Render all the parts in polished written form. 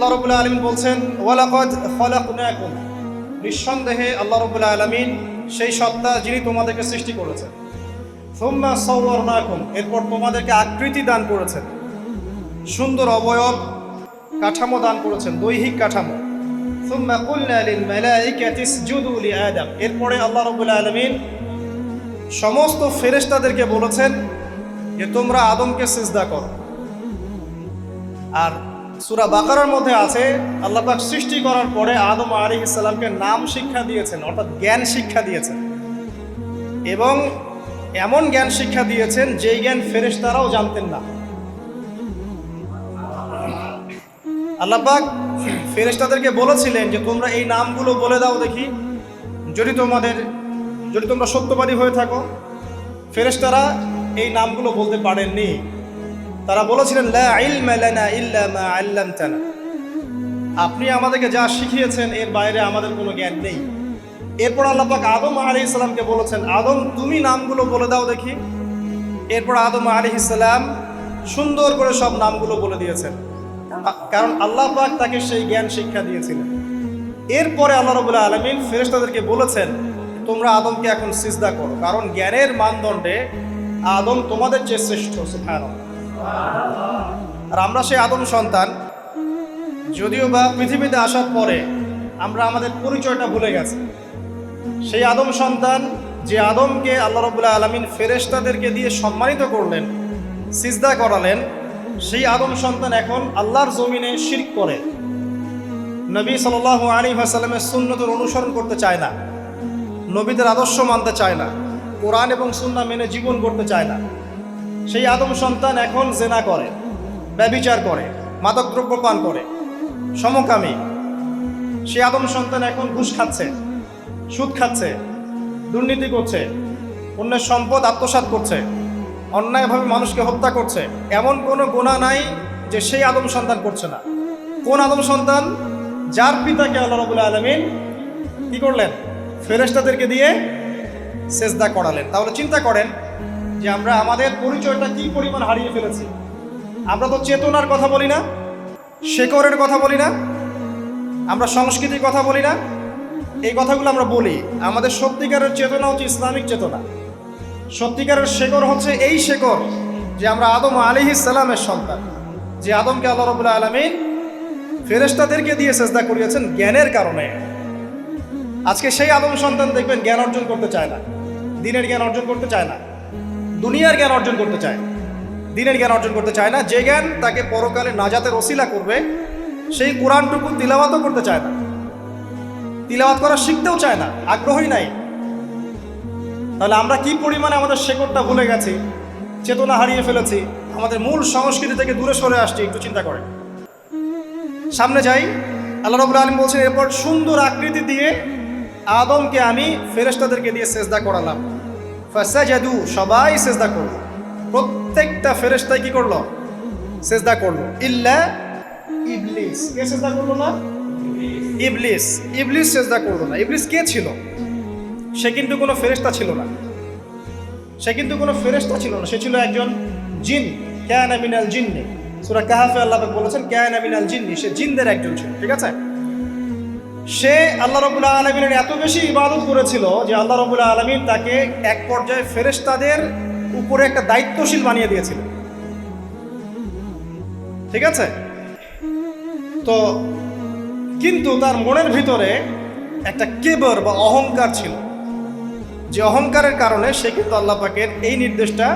আল্লাহ রাব্বুল আলামিন বলছেন ওয়ালাকাদ খালাকনাকুম, নিঃসন্দেহে আল্লাহ রাব্বুল আলামিন সেই সত্তা যিনি তোমাদেরকে সৃষ্টি করেছেন। সুম্মা সাওয়ারনাকুম, এরপর তোমাদেরকে আকৃতি দান করেছেন, সুন্দর অবয়ব কাঠামো দান করেছেন, দৈহিক কাঠামো। সুম্মা কুলনা লিল মালাইকাতি ইসজুদু লিআদম, এরপরে আল্লাহ রাব্বুল আলামিন সমস্ত ফেরেশতাদেরকে বলেছেন যে তোমরা আদমকে সিজদা করো। আর সূরা বাকারার মধ্যে আছে আল্লাহ পাক সৃষ্টি করার পরে আদম আলাইহিস সালামকে নাম শিক্ষা দিয়েছেন, অর্থাৎ জ্ঞান শিক্ষা দিয়েছেন, এবং এমন জ্ঞান শিক্ষা দিয়েছেন যেই জ্ঞান ফেরেশতারাও জানতেন না। আল্লাহ পাক ফেরেশতাদেরকে বলেছিলেন যে তোমরা এই নামগুলো বলে দাও দেখি, যদি তোমরা সত্যবাদী হয়ে থাকো। ফেরেশতারা এই নামগুলো বলতে পারেননি। তারা বলেছিলেন লা ইলমা লানা ইল্লা মা আল্লামতানা, আপনি আমাদেরকে যা শিখিয়েছেন এর বাইরে আমাদের কোনো জ্ঞান নেই। এরপর আল্লাহ পাক আদম আলাইহিস সালামকে বলেছেন আদম তুমি নামগুলো বলে দাও দেখি। এরপর আদম আলাইহিস সালাম সুন্দর করে সব নামগুলো বলে দিয়েছেন, কারণ আল্লাহ পাক তাকে সেই জ্ঞান শিক্ষা দিয়েছিলেন। এরপরে আল্লাহ রাব্বুল আলামিন ফেরেশতাদেরকে বলেছেন তোমরা আদমকে এখন সিজদা করো, কারণ জ্ঞানের মানদণ্ডে আদম তোমাদের চেয়ে শ্রেষ্ঠ। সুবহানাল্লাহ। আর আমরা সেই আদম সন্তান, যদিও বা পৃথিবীতে আসার পরে আমরা আমাদের পরিচয়টা ভুলে গেছি। সেই আদম সন্তান যে আদমকে আল্লাহ রাব্বুল আলামিন ফেরেশতাদেরকে দিয়ে সম্মানিত করলেন, সিজদা করালেন, সেই আদম সন্তান এখন আল্লাহর জমিনে শিরক করে, নবী সাল্লাল্লাহু আলাইহি ওয়াসাল্লামের সুন্নতের অনুসরণ করতে চায় না, নবীদের আদর্শ মানতে চায় না, কোরআন এবং সুন্নাহ মেনে জীবন করতে চায় না। সেই আদম সন্তান এখন জেনা করে, ব্যভিচার করে, মাদকদ্রব্য পান করে, সমকামী। সেই আদম সন্তান এখন ঘুষ খাচ্ছে, সুদ খাচ্ছে, দুর্নীতি করছে, অন্যের সম্পদ আত্মসাৎ করছে, অন্যায়ভাবে মানুষকে হত্যা করছে। এমন কোনো গুনাহ নাই যে সেই আদম সন্তান করছে না। কোন আদম সন্তান? যার পিতাকে আল্লাহ রাব্বুল আলামিন কি করলেন? ফেরেশতাদেরকে দিয়ে সেজদা করালেন। তাহলে চিন্তা করেন যে আমরা আমাদের পরিচয়টা কি পরিমাণ হারিয়ে ফেলেছি। আমরা তো চেতনার কথা বলি না, শেকড়ের কথা বলি না, আমরা সংস্কৃতির কথা বলি না। এই কথাগুলো আমরা বলি। আমাদের সত্যিকারের চেতনা হচ্ছে ইসলামিক চেতনা। সত্যিকারের শেকড় হচ্ছে এই শেকড় যে আমরা আদম আলাইহিস সালামের সন্তান, যে আদমকে আল্লাহ রাব্বুল আলামিন ফেরেশতাদেরকে দিয়ে সেজদা করিয়েছেন জ্ঞানের কারণে। আজকে সেই আদম সন্তান দেখবেন জ্ঞান অর্জন করতে চায় না, দিনের জ্ঞান অর্জন করতে চায় না, দুনিয়ার জ্ঞান অর্জন করতে চায়, দিনের জ্ঞান অর্জন করতে চায় না। যে জ্ঞান তাকে পরকালে নাজাতের ওসিলা করবে, সেই কোরআনটুকু তিলাওয়াতও করতে চায় না, তিলাওয়াত করা শিখতেও চায় না, আগ্রহই নাই। তাহলে আমরা কি পরিমাণে আমাদের শেকড়টা ভুলে গেছি, চেতনা হারিয়ে ফেলেছি, আমাদের মূল সংস্কৃতি থেকে দূরে সরে আসছি। একটু চিন্তা করেন। সামনে যাই। আল্লাহ রাব্বুল আলামিন বলছেন এরপর সুন্দর আকৃতি দিয়ে আদমকে আমি ফেরেশতাদেরকে দিয়ে সেজদা করালাম। ফাসাজাদু, সবাই সেজদা করলো, প্রত্যেকটা ফেরেশতাই কি করলো? সেজদা করলো। ইল্লা ইবলিস। কে সেজদা করলো না? ইবলিস। ইবলিস সেজদা করলো না। ইবলিস কে ছিল? সে কিন্তু কোনো ফেরেশতা ছিল না। সে ছিল একজন জিন। কানা মিনাল জিন্নি। সূরা কাহফে আল্লাহ পাক বলেছেন কানা মিনাল জিন্নি, সে জিনদের একজন ছিল। ঠিক আছে? সে আল্লাহ রাব্বুল আলামিনের এত বেশি ইবাদত করেছিল যে আল্লাহ রাব্বুল আলামিন তাকে এক পর্যায়ে ফেরেশতাদের উপরে একটা দায়িত্বশীল বানিয়ে দিয়েছিল। ঠিক আছে? তো কিন্তু তার মনের ভিতরে একটা কিবর বা অহংকার ছিল, যে অহংকারের কারণে সে কিন্তু আল্লাহ পাকের এই নির্দেশটা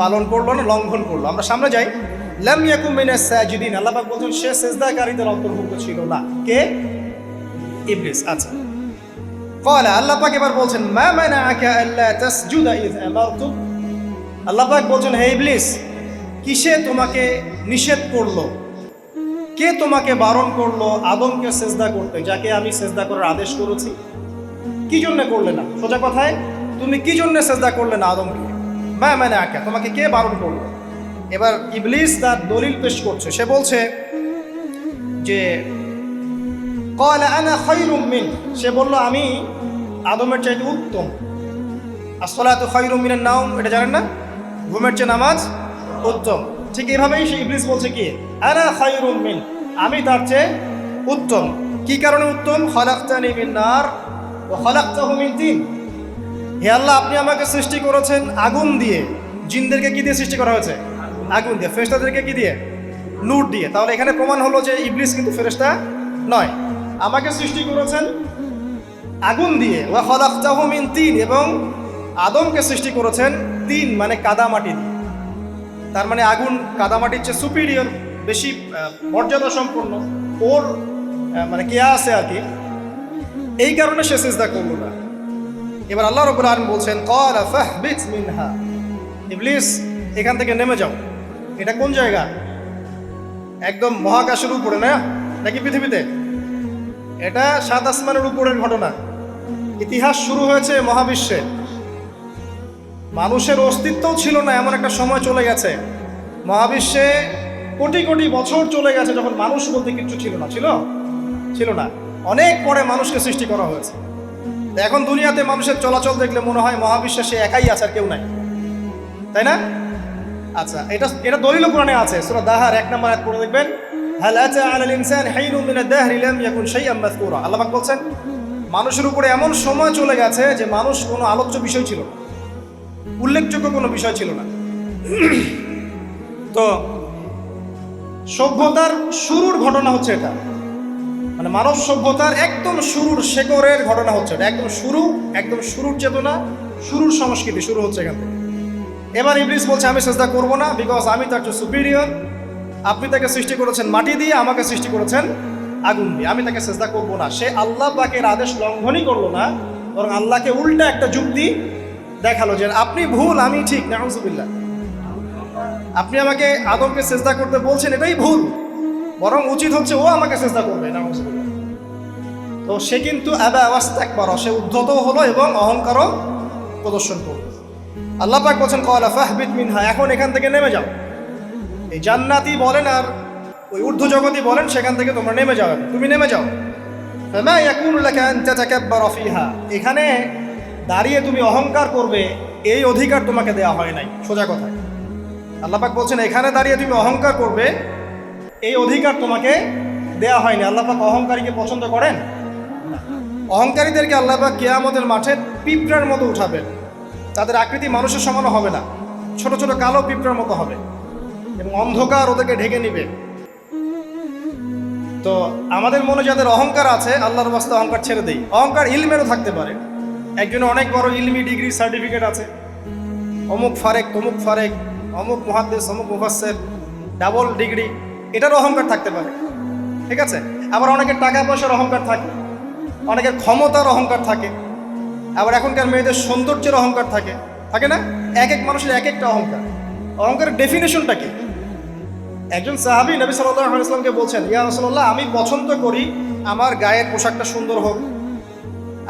পালন করলো না, লঙ্ঘন করলো। আমরা সামনে যাই। লাম ইয়াকুম মিনাস সাজিদিন, আল্লাহ পাক বলছেন সে সিজদাকারীদের অন্তর্ভুক্ত ছিল না। কে? ইবলিস। আচ্ছা, ক্বালা, আল্লাহ পাক এবার বলছেন মা মানাআকা আল্লা তাসজুদা ইয আমারতুক। আল্লাহ পাক বলছেন হে ইবলিস, কিসে তোমাকে নিষেধ করলো, কে তোমাকে বারণ করলো আদমকে সেজদা করতে, যাকে আমি সেজদা করার আদেশ করেছি? কি জন্য করলে না? সোজা কথায় তুমি কি জন্য সেজদা করলে না আদমকে? মা মানাআকা, তোমাকে কে বারণ করলো? এবার ইবলিস তার দলিল পেশ করছে। সে বলছে যে ক্বালা আনা খায়রুম মিন, সে বলল আমি আদমের চাইতে উত্তম। আসসালাতু খায়রুম মিনান নাওম, এটা জানেন না? ঘুমের চেয়ে নামাজ উত্তম। ঠিক এইভাবেই সে ইবলিস বলছে কি আনা খায়রুম মিন, আমি তার চেয়ে উত্তম। কি কারণে উত্তম? খলাকতানি মিন নার ওয়া খলাকতাহু মিন তিন। হে আল্লাহ, আপনি আমাকে সৃষ্টি করেছেন আগুন দিয়ে। জিনদেরকে কি দিয়ে সৃষ্টি করা হয়েছে? আগুন দিয়ে। ফেরেশতাদেরকে কি দিয়ে? নূর দিয়ে। তাহলে এখানে প্রমাণ হলো যে ইবলিস কিন্তু ফেরেশতা নয়। আমাকে সৃষ্টি করেছেন আগুন দিয়ে। ওয়া খলাকতাহু মিন তিন, এবং আদমকে সৃষ্টি করেছেন তিন মানে কাদামাটি দিয়ে। তার মানে আগুন কাদামাটির চেয়ে সুপিরিয়র, বেশি মর্যাদা সম্পন্ন, ওর মানে কে আছে আর কি। এই কারণে সে সিজদা করল না। এবার আল্লাহ রাব্বুল আলামিন বলছেন, ক্বালা ফাহবিত মিনহা, ইবলিস এখান থেকে নেমে যাও। এটা কোন জায়গা? একদম মহাকাশের উপরে না, নাকি পৃথিবীতে? এটা সাত আসমানের উপরের ঘটনা। ইতিহাস শুরু হয়েছে মহাবিশ্বে। মানুষের অস্তিত্বও ছিল না, এমন একটা সময় চলে গেছে। মহাবিশ্বে কোটি কোটি বছর চলে গেছে যখন মানুষ বলতে কিছু ছিল না। ছিল না। অনেক পরে মানুষকে সৃষ্টি করা হয়েছে। এখন দুনিয়াতে মানুষের চলাচল দেখলে মনে হয় মহাবিশ্বে সে একাই আছে, আর কেউ নাই, তাই না? আচ্ছা, এটা দলিল কোরআনে আছে। সূরা দাহার 1 নম্বর আয়াত পড়ে দেখবেন, হাল আতা আলাল ইনসান হাইনুম মিনাদ দাহরি লাম ইয়াকুন শাইআম মাযকুরা। আল্লাহ পাক বলছেন, মানুষের উপরে এমন সময় চলে গেছে যে মানুষ কোনো আলোচ্য বিষয় ছিল না, উল্লেখযোগ্য কোনো বিষয় ছিল না। তো সভ্যতার শুরুর ঘটনা হচ্ছে এটা, মানে মানব সভ্যতার একদম শুরুর শেকড়ের ঘটনা হচ্ছে এটা। একদম শুরুর চেতনা, শুরুর সংস্কৃতি শুরু হচ্ছে এখান থেকে। এবার ইবলিস বলছে, আমি সিজদা করব না, বিকজ আমি তার চেয়ে সুপিরিয়র। আপনি তাকে সৃষ্টি করেছেন মাটি দিয়ে, আমাকে সৃষ্টি করেছেন আগুন দিয়ে, আমি তাকে সিজদা করব না। সে আল্লাহ পাকের আদেশ লঙ্ঘনই করলো না, বরং আল্লাহকে উল্টা একটা যুক্তি দেখালো যে আপনি ভুল, আমি ঠিক। নাউজুবিল্লাহ, আপনি আমাকে আদমকে সিজদা করতে বলছেন, এটাই ভুল, বরং উচিত হচ্ছে ও আমাকে সিজদা করবে। নাউজুবিল্লাহ। তো সে কিন্তু আবা ওয়াস্তাকবার, সে উদ্ধত হলো এবং অহংকারও প্রদর্শন করলো। আল্লাহ পাক বলছেন, ক্বালা ফাহবিত মিনহা, এখন এখান থেকে নেমে যাও। এই জান্নাতি বলেন আর ওই ঊর্ধ্ব জগতই বলেন, সেখান থেকে তোমরা নেমে যাও, তুমি নেমে যাও। ফামা ইয়াকুনু লাকা আন তাতাকাব্বারা ফিহা, এখানে দাঁড়িয়ে তুমি অহংকার করবে এই অধিকার তোমাকে দেওয়া হয় নাই। সোজা কথা, আল্লাহ পাক বলছেন এখানে দাঁড়িয়ে তুমি অহংকার করবে এই অধিকার তোমাকে দেওয়া হয়নি। আল্লাহ পাক অহংকারীকে পছন্দ করেন? অহংকারীদেরকে আল্লাহ পাক কিয়ামতের মাঠে পিঁপড়ার মতো উঠাবেন। তাদের আকৃতি মানুষের সমানও হবে না, ছোট ছোট কালো পিঁপড়ার মতো হবে, এবং অন্ধকার ওদেরকে ঢেকে নিবে। তো আমাদের মনে যাদের অহংকার আছে, আল্লাহর রাস্তায় অহংকার ছেড়ে দেই। অহংকার ইলমেরও থাকতে পারে। একজনের অনেক বড় ইলমি ডিগ্রি সার্টিফিকেট আছে, অমুক ফারেক, তমুক ফারেক, অমুক মুহাদ্দিস, অমুক মুফাসসির, ডাবল ডিগ্রি, এটারও অহংকার থাকতে পারে। ঠিক আছে? আবার অনেকের টাকা পয়সার অহংকার থাকে, অনেকের ক্ষমতার অহংকার থাকে, আবার এখনকার মেয়েদের সৌন্দর্যের অহংকার থাকে, থাকে না? এক এক মানুষের এক একটা অহংকার। অহংকারের ডেফিনেশনটা কি? একজন সাহাবী নবী সাল্লাল্লাহু আলাইহি ওয়াসাল্লামকে বলছেন, ইয়া রাসূলুল্লাহ, আমি পছন্দ করি আমার গায়ের পোশাকটা সুন্দর হোক,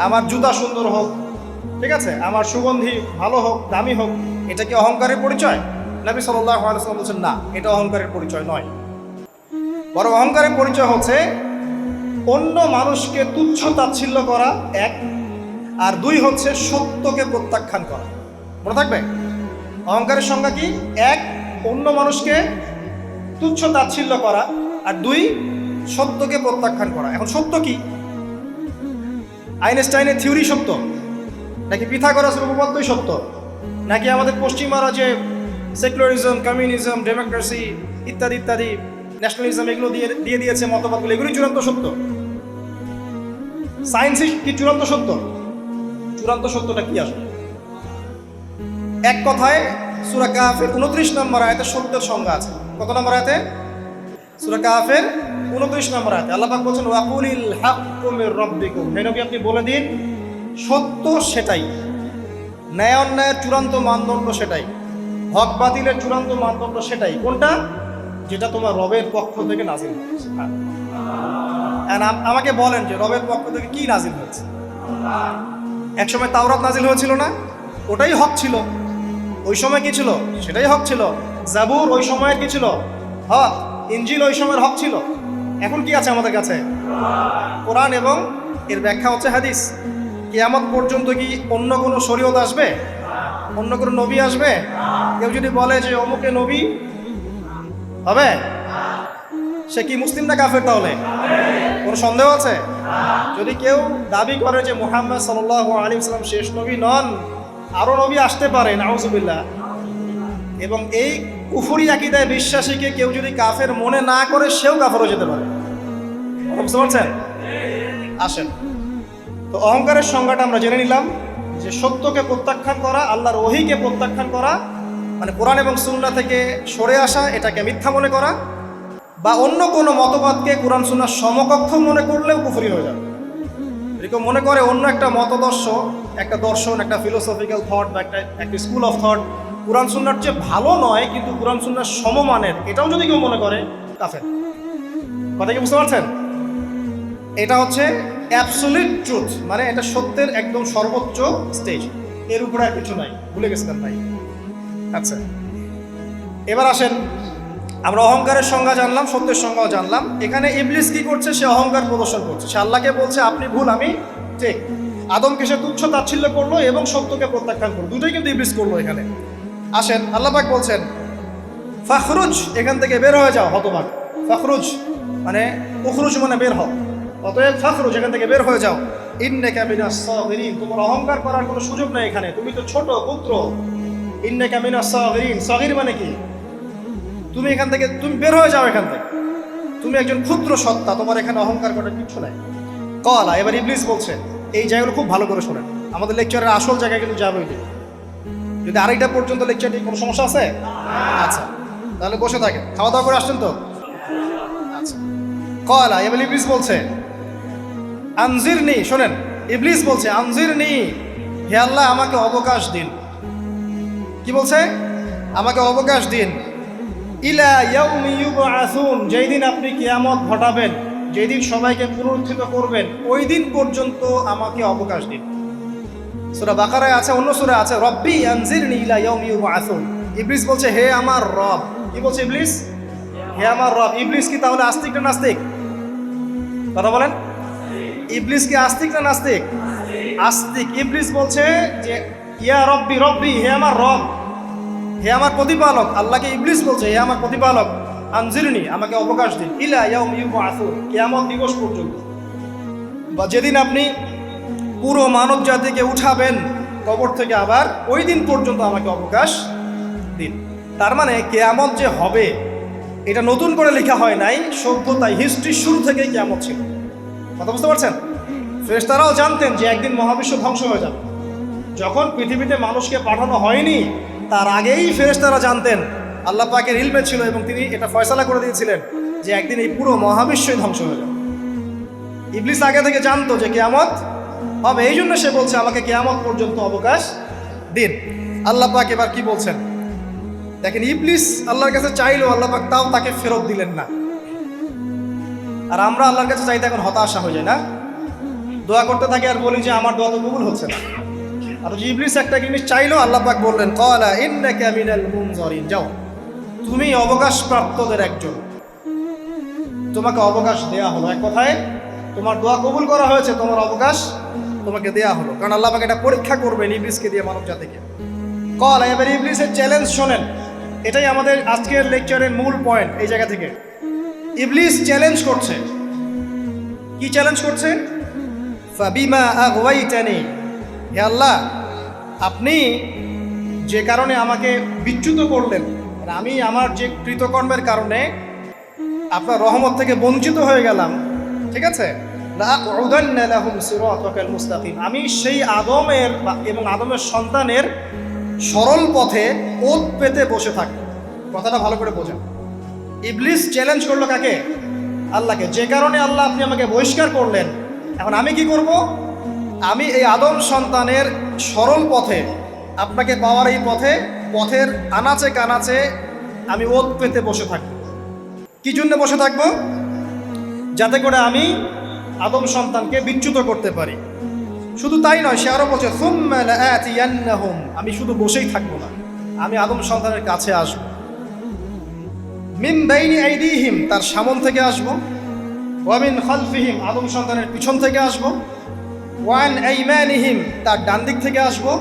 আমার জুতা সুন্দর হোক, ঠিক আছে, আমার সুগন্ধি ভালো হোক, দামি হোক। এটা কি অহংকারের পরিচয়? নবী সাল্লাল্লাহু আলাইহি ওয়াসাল্লাম বলছেন, না, এটা অহংকারের পরিচয় নয়। বরং অহংকারের পরিচয় হচ্ছে অন্য মানুষকে তুচ্ছ তাচ্ছিল্য করা, এক, আর দুই হচ্ছে সত্যকে প্রত্যাখ্যান করা। মনে থাকবে, অহংকারের সংজ্ঞা কি? এক, অন্য মানুষকে তুচ্ছ তাচ্ছিল্য করা, আর দুই, সত্যকে প্রত্যাখ্যান করা। এখন সত্য কি? আইনস্টাইনের থিওরি সত্য, নাকি পিথাগোরাসের উপপাদ্যই সত্য, নাকি আমাদের পশ্চিমারা যে সেকুলারিজম, কমিউনিজম, ডেমোক্রেসি ইত্যাদি ইত্যাদি, ন্যাশনালিজম, এগুলো দিয়ে দিয়েছে মতবাদগুলো, এগুলোই চূড়ান্ত সত্য? সায়েন্সই কি চূড়ান্ত সত্য? চূড়ান্ত সত্যটা কি আসলে? এক কথায় সূরা কাহফের 29 নম্বর আয়াতে সত্যের সংজ্ঞা আছে। কত নম্বর আয়াতে? সূরা কাহফের 29 নম্বর আয়াতে আল্লাহ পাক বলেন, ওয়াকুলিল হাক্কু মির রাব্বিকুম, হে নবী আপনি বলে দিন সত্য সেটাই, ন্যায় অন্যায়ের চূড়ান্ত মানদণ্ড সেটাই, হক বাতিলের চূড়ান্ত মানদণ্ড সেটাই। কোনটা? যেটা তোমার রবের পক্ষ থেকে নাজিল হয়েছে। আমাকে বলেন যে রবের পক্ষ থেকে কি নাজিল হয়েছে? একসময় তাওরাত নাজিল হয়েছিল না? ওটাই হক ছিল। ওই সময় কি ছিল? সেটাই হক ছিল। জাবুর ওই সময়ের কি ছিল? হক। ইনজিল ওই সময়ের হক ছিল। এখন কি আছে আমাদের কাছে? কোরআন, এবং এর ব্যাখ্যা হচ্ছে হাদিস। কিয়ামত পর্যন্ত কি অন্য কোনো শরীয়ত আসবে? অন্য কোনো নবী আসবে? কেউ যদি বলে যে অমুকে নবী হবে, সে কি মুসলিম না কাফের? তাহলে কোনো সন্দেহ আছে? যদি কেউ দাবি করে যে মুহাম্মদ সাল্লাল্লাহু আলাইহি ওয়াসাল্লাম শেষ নবী নন, আরো নবী আসতে পারে, নাউজুবিল্লাহ, এবং এই কুফরি আকীদায় বিশ্বাসীকে কেউ যদি কাফের মনে না করে, সেও কাফের হয়ে যেতে পারে। বুঝতে পারছেন? আসেন, তো অহংকারের সংজ্ঞাটা আমরা জেনে নিলাম যে সত্যকে প্রত্যাখ্যান করা, আল্লাহর ওহীকে প্রত্যাখ্যান করা, মানে কোরআন এবং সুন্নাহ থেকে সরে আসা, এটাকে মিথ্যা মনে করা, বা অন্য কোনো মতবাদকে কোরআন সুন্নাহর সমকক্ষ মনে করলেও কুফরি হয়ে যাবে। এরকম মনে করে অন্য একটা মতদর্শ, একটা দর্শন, একটা ফিলোসফিক্যাল থট বা একটা স্কুল অফ থট কোরআন সুন্নাহর চেয়ে ভালো নয় কিন্তু কোরআন সুন্নাহর সমমানের, এটাও যদি কেউ মনে করে, কাফের। কথা কি বুঝতে পারছেন? এটা হচ্ছে অ্যাবসলিউট ট্রুথ, মানে এটা সত্যের একদম সর্বোচ্চ স্টেজ, এর উপরে আর কিছু নাই। ভুলে গেছিলেন ভাই? আচ্ছা, এবার আসেন, আমরা অহংকারের সংজ্ঞা জানলাম, সত্যের সংজ্ঞাও জানলাম। এখানে ইবলিস কি করছে? সে অহংকার প্রদর্শন করছে। সে আল্লাহকে বলছে আপনি ভুল, আমি ঠিক। আদমকে সে তুচ্ছ তাচ্ছিল্য করলো এবং সত্যকে প্রত্যাখ্যান করলো, দুটোই কিন্তু ইবলিস করলো এখানে। আসেন, আল্লাহ পাক বলছেন ফাখরুজ, এখান থেকে বের হয়ে যাও হতভাগ। ফাখরুজ মানে উখরুজ মানে বের হও, অতএব ফাখরুজ, এখান থেকে বের হয়ে যাও। ইন্নাকা মিনাস সাগিরিন, তোমার অহংকার করার কোনো সুযোগ নেই এখানে, তুমি তো ছোট পুত্র। ইন্নাকা মিনাস সাগিরিন, সাগির মানে কি? তুমি এখান থেকে, তুমি বের হয়ে যাও এখান থেকে, তুমি একজন ক্ষুদ্র সত্তা, তোমার এখানে অহংকার করার কিছু নাই। কলা, এবার ইবলিস বলছে, এই জায়গাগুলো খুব ভালো করে শোনেন, আমাদের লেকচারের আসল জায়গায় কিন্তু যাবে। যদি আড়াইটা পর্যন্ত লেকচার নিয়ে কোনো সমস্যা আছে? আচ্ছা, তাহলে বসে থাকেন, খাওয়া দাওয়া করে আসছেন তো? আচ্ছা, কলা, এবার ইবলিস বলছে আনজিরনি, শোনেন, ইবলিস বলছে আনজিরনি, হে আল্লাহ আমাকে অবকাশ দিন। কি বলছে? আমাকে অবকাশ দিন। ইলা ইয়াউমি ইউবআসুন, যেই দিন আপনি কিয়ামত ঘটাবেন, যেই দিন সবাইকে পুনরুত্থিত করবেন, ওই দিন পর্যন্ত আমাকে অবকাশ দিন। সূরা বাকারায় আছে, অন্য সূরা আছে, রব্বি আনজিরনি ইলা ইয়াউমি ইউবআসুন। ইবলিস বলছে হে আমার রব। কি বলছে ইবলিস? হে আমার রব। ইবলিস কি তাহলে আস্তিক না নাস্তিক? কথা বলেন, ইবলিস কি আস্তিক না নাস্তিক? আস্তিক। ইবলিস বলছে যে ইয়া রব্বি, রব্বি হে আমার রব, হে আমার প্রতিপালক। আল্লাহকে ইবলিস বলছে হে আমার প্রতিপালক, আনজিরনি আমাকে অবকাশ দিন, ইলা ইয়াউমি ইউবআসুন, কিয়ামত দিবস পর্যন্ত, বা যেদিন আপনি পুরো মানব জাতিকে উঠাবেন কবর থেকে, আবার ওই দিন পর্যন্ত আমাকে অবকাশ দিন। তার মানে কিয়ামত যে হবে এটা নতুন করে লেখা হয় নাই, সভ্যতায় হিস্ট্রির শুরু থেকেই কিয়ামত ছিল। কথা বুঝতে পারছেন? ফেরেশতারাও জানতেন যে একদিন মহাবিশ্ব ধ্বংস হয়ে যাবে। যখন পৃথিবীতে মানুষকে পাঠানো হয়নি তার আগেই ফেরেশতারা জানতেন, আল্লাহ পাকের ইলমে ছিল এবং তিনি এটা ফয়সালা করে দিয়েছিলেন যে একদিন এই পুরো মহাবিশ্বই ধ্বংস হয়ে যাবে। ইবলিস আগে থেকে জানতো যে কিয়ামত হবে, এই জন্য সে বলছে আমাকে কিয়ামত পর্যন্ত অবকাশ দিন। আল্লাহ পাক এবার কি বলছেন দেখেন, ইবলিস আল্লাহর কাছে চাইলো, আল্লাহ পাক তাও তাকে ফেরত দিলেন না। আর আমরা আল্লাহর কাছে চাইতে এখন হতাশা হয়ে যায় না, দোয়া করতে থাকি আর বলি যে আমার দোয়া তো কবুল হচ্ছে না। আর ইবলিস একটা জিনিস চাইলো, আল্লাহ পাক বললেন ক্বালা ইন্নাকা মিনাল মুনজারিন, যাও তুমি অবকাশপ্রাপ্তদের একজন, তোমাকে অবকাশ দেয়া হলো। এক কথায় তোমার দোয়া কবুল করা হয়েছে, তোমার অবকাশ তোমাকে দেয়া হলো, কারণ আল্লাহ পাক এটা পরীক্ষা করবেন ইবলিসকে দিয়ে, মানব জাতিকে। ক্বালা, এবার ইবলিসের চ্যালেঞ্জ শোনেন, এটাই আমাদের আজকের লেকচারের মূল পয়েন্ট। এই জায়গা থেকে ইবলিস চ্যালেঞ্জ করছে। কি চ্যালেঞ্জ করছে? ফাবিমা আগওয়াইতানি, হে আল্লাহ আপনি যে কারণে আমাকে বিচ্যুত করলেন, আমি আমার যে কৃতকর্মের কারণে আপনার রহমত থেকে বঞ্চিত হয়ে গেলাম, ঠিক আছে, লাআকুদান্না লাহুম সিরাতাকাল মুস্তাকিম, আমি সেই আদমের এবং আদমের সন্তানের সরল পথে ওত পেতে বসে থাকব। কথাটা ভালো করে বোঝেন। ইবলিস চ্যালেঞ্জ করলো কাকে? আল্লাহকে। যে কারণে আল্লাহ আপনি আমাকে বহিষ্কার করলেন, এখন আমি কি করব? আমি এই আদম সন্তানের সরল পথে, আপনাকে পাওয়ার এই পথে, পথের আনাচে কানাচে আমি ওত পেতে বসে থাকব। কি জন্য বসে থাকব? যাতে করে আমি আদম সন্তানকে বিচ্যুত করতে পারি। শুধু তাই নয়, সে আরো বলছে সুম্মা লাআতিয়ান্নাহুম, আমি শুধু বসেই থাকবো না, আমি আদম সন্তানের কাছে আসবো। মিন বাইনি আইদিহিম, তার সামন থেকে আসবো, ওয়া মিন খালফিহিম, আদম সন্তানের পিছন থেকে আসবো, ওয়া আন আইমানিহিম, তার ডান দিক থেকে আসবো,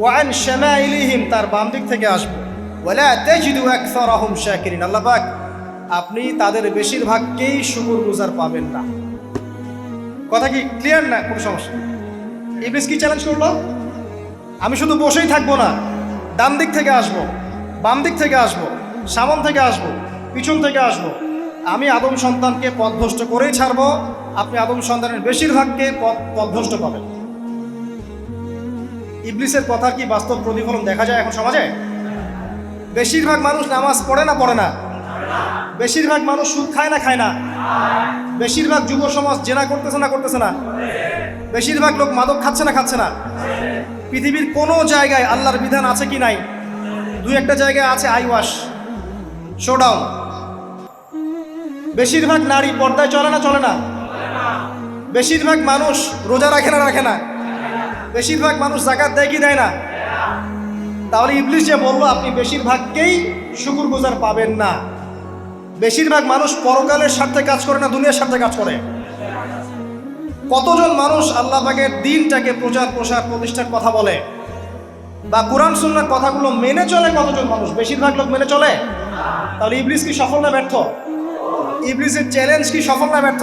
ওয়া আন শামাইলিহিম, তার বাম দিক থেকে আসবো। ওয়ালা তাজিদু আকসারাহুম শাকিরিন। আল্লাহ পাক আপনি তাদের বেশিরভাগকেই শুকরগুজার পাবেন না। কথা কি ক্লিয়ার? না কোনো সমস্যা? ইবলিস কি চ্যালেঞ্জ করলো? আমি শুধু বসেই থাকবো না, ডান দিক থেকে আসবো, বাম দিক থেকে আসবো, সামন থেকে আসবো, পিছন থেকে আসবো, আমি আদম সন্তানকে পথভ্রষ্ট করেই ছাড়বো। আপনি আদম সন্তানের বেশিরভাগকে পথভ্রষ্ট পাবেন। ইবলিসের কথা কি বাস্তব প্রতিফলন দেখা যায় এখন সমাজে? বেশিরভাগ মানুষ নামাজ পড়ে না পড়ে না? বেশিরভাগ মানুষ সুদ খায় না খায় না? বেশিরভাগ যুব সমাজ জেনা করতেছে না করতেছে না? বেশিরভাগ লোক মাদক খাচ্ছে না খাচ্ছে না? পৃথিবীর কোনো জায়গায় আল্লাহর বিধান আছে কি নাই? দুই একটা জায়গায় আছে আই ওয়াশ, শোডাউন। বেশিরভাগ নারী পর্দায় চলে না চলে না? বেশিরভাগ মানুষ রোজা রাখে না রাখে না? বেশিরভাগ মানুষ যাকাত দেয় কি দেয় না? তাহলে ইবলিস যে বললো আপনি বেশিরভাগকেই শুকরগুজার পাবেন না। বেশিরভাগ মানুষ পরকালের স্বার্থে কাজ করে না দুনিয়ার স্বার্থে কাজ করে? কতজন মানুষ আল্লাহ পাকের দ্বীনটাকে প্রচার প্রসার প্রতিষ্ঠার কথা বলে বা কোরআন সুন্নাহর কথাগুলো মেনে চলে? কতজন মানুষ? বেশিরভাগ লোক মেনে চলে? তাহলে ইবলিস কি সফল না ব্যর্থ? ইবলিসের চ্যালেঞ্জ কি সফল না ব্যর্থ?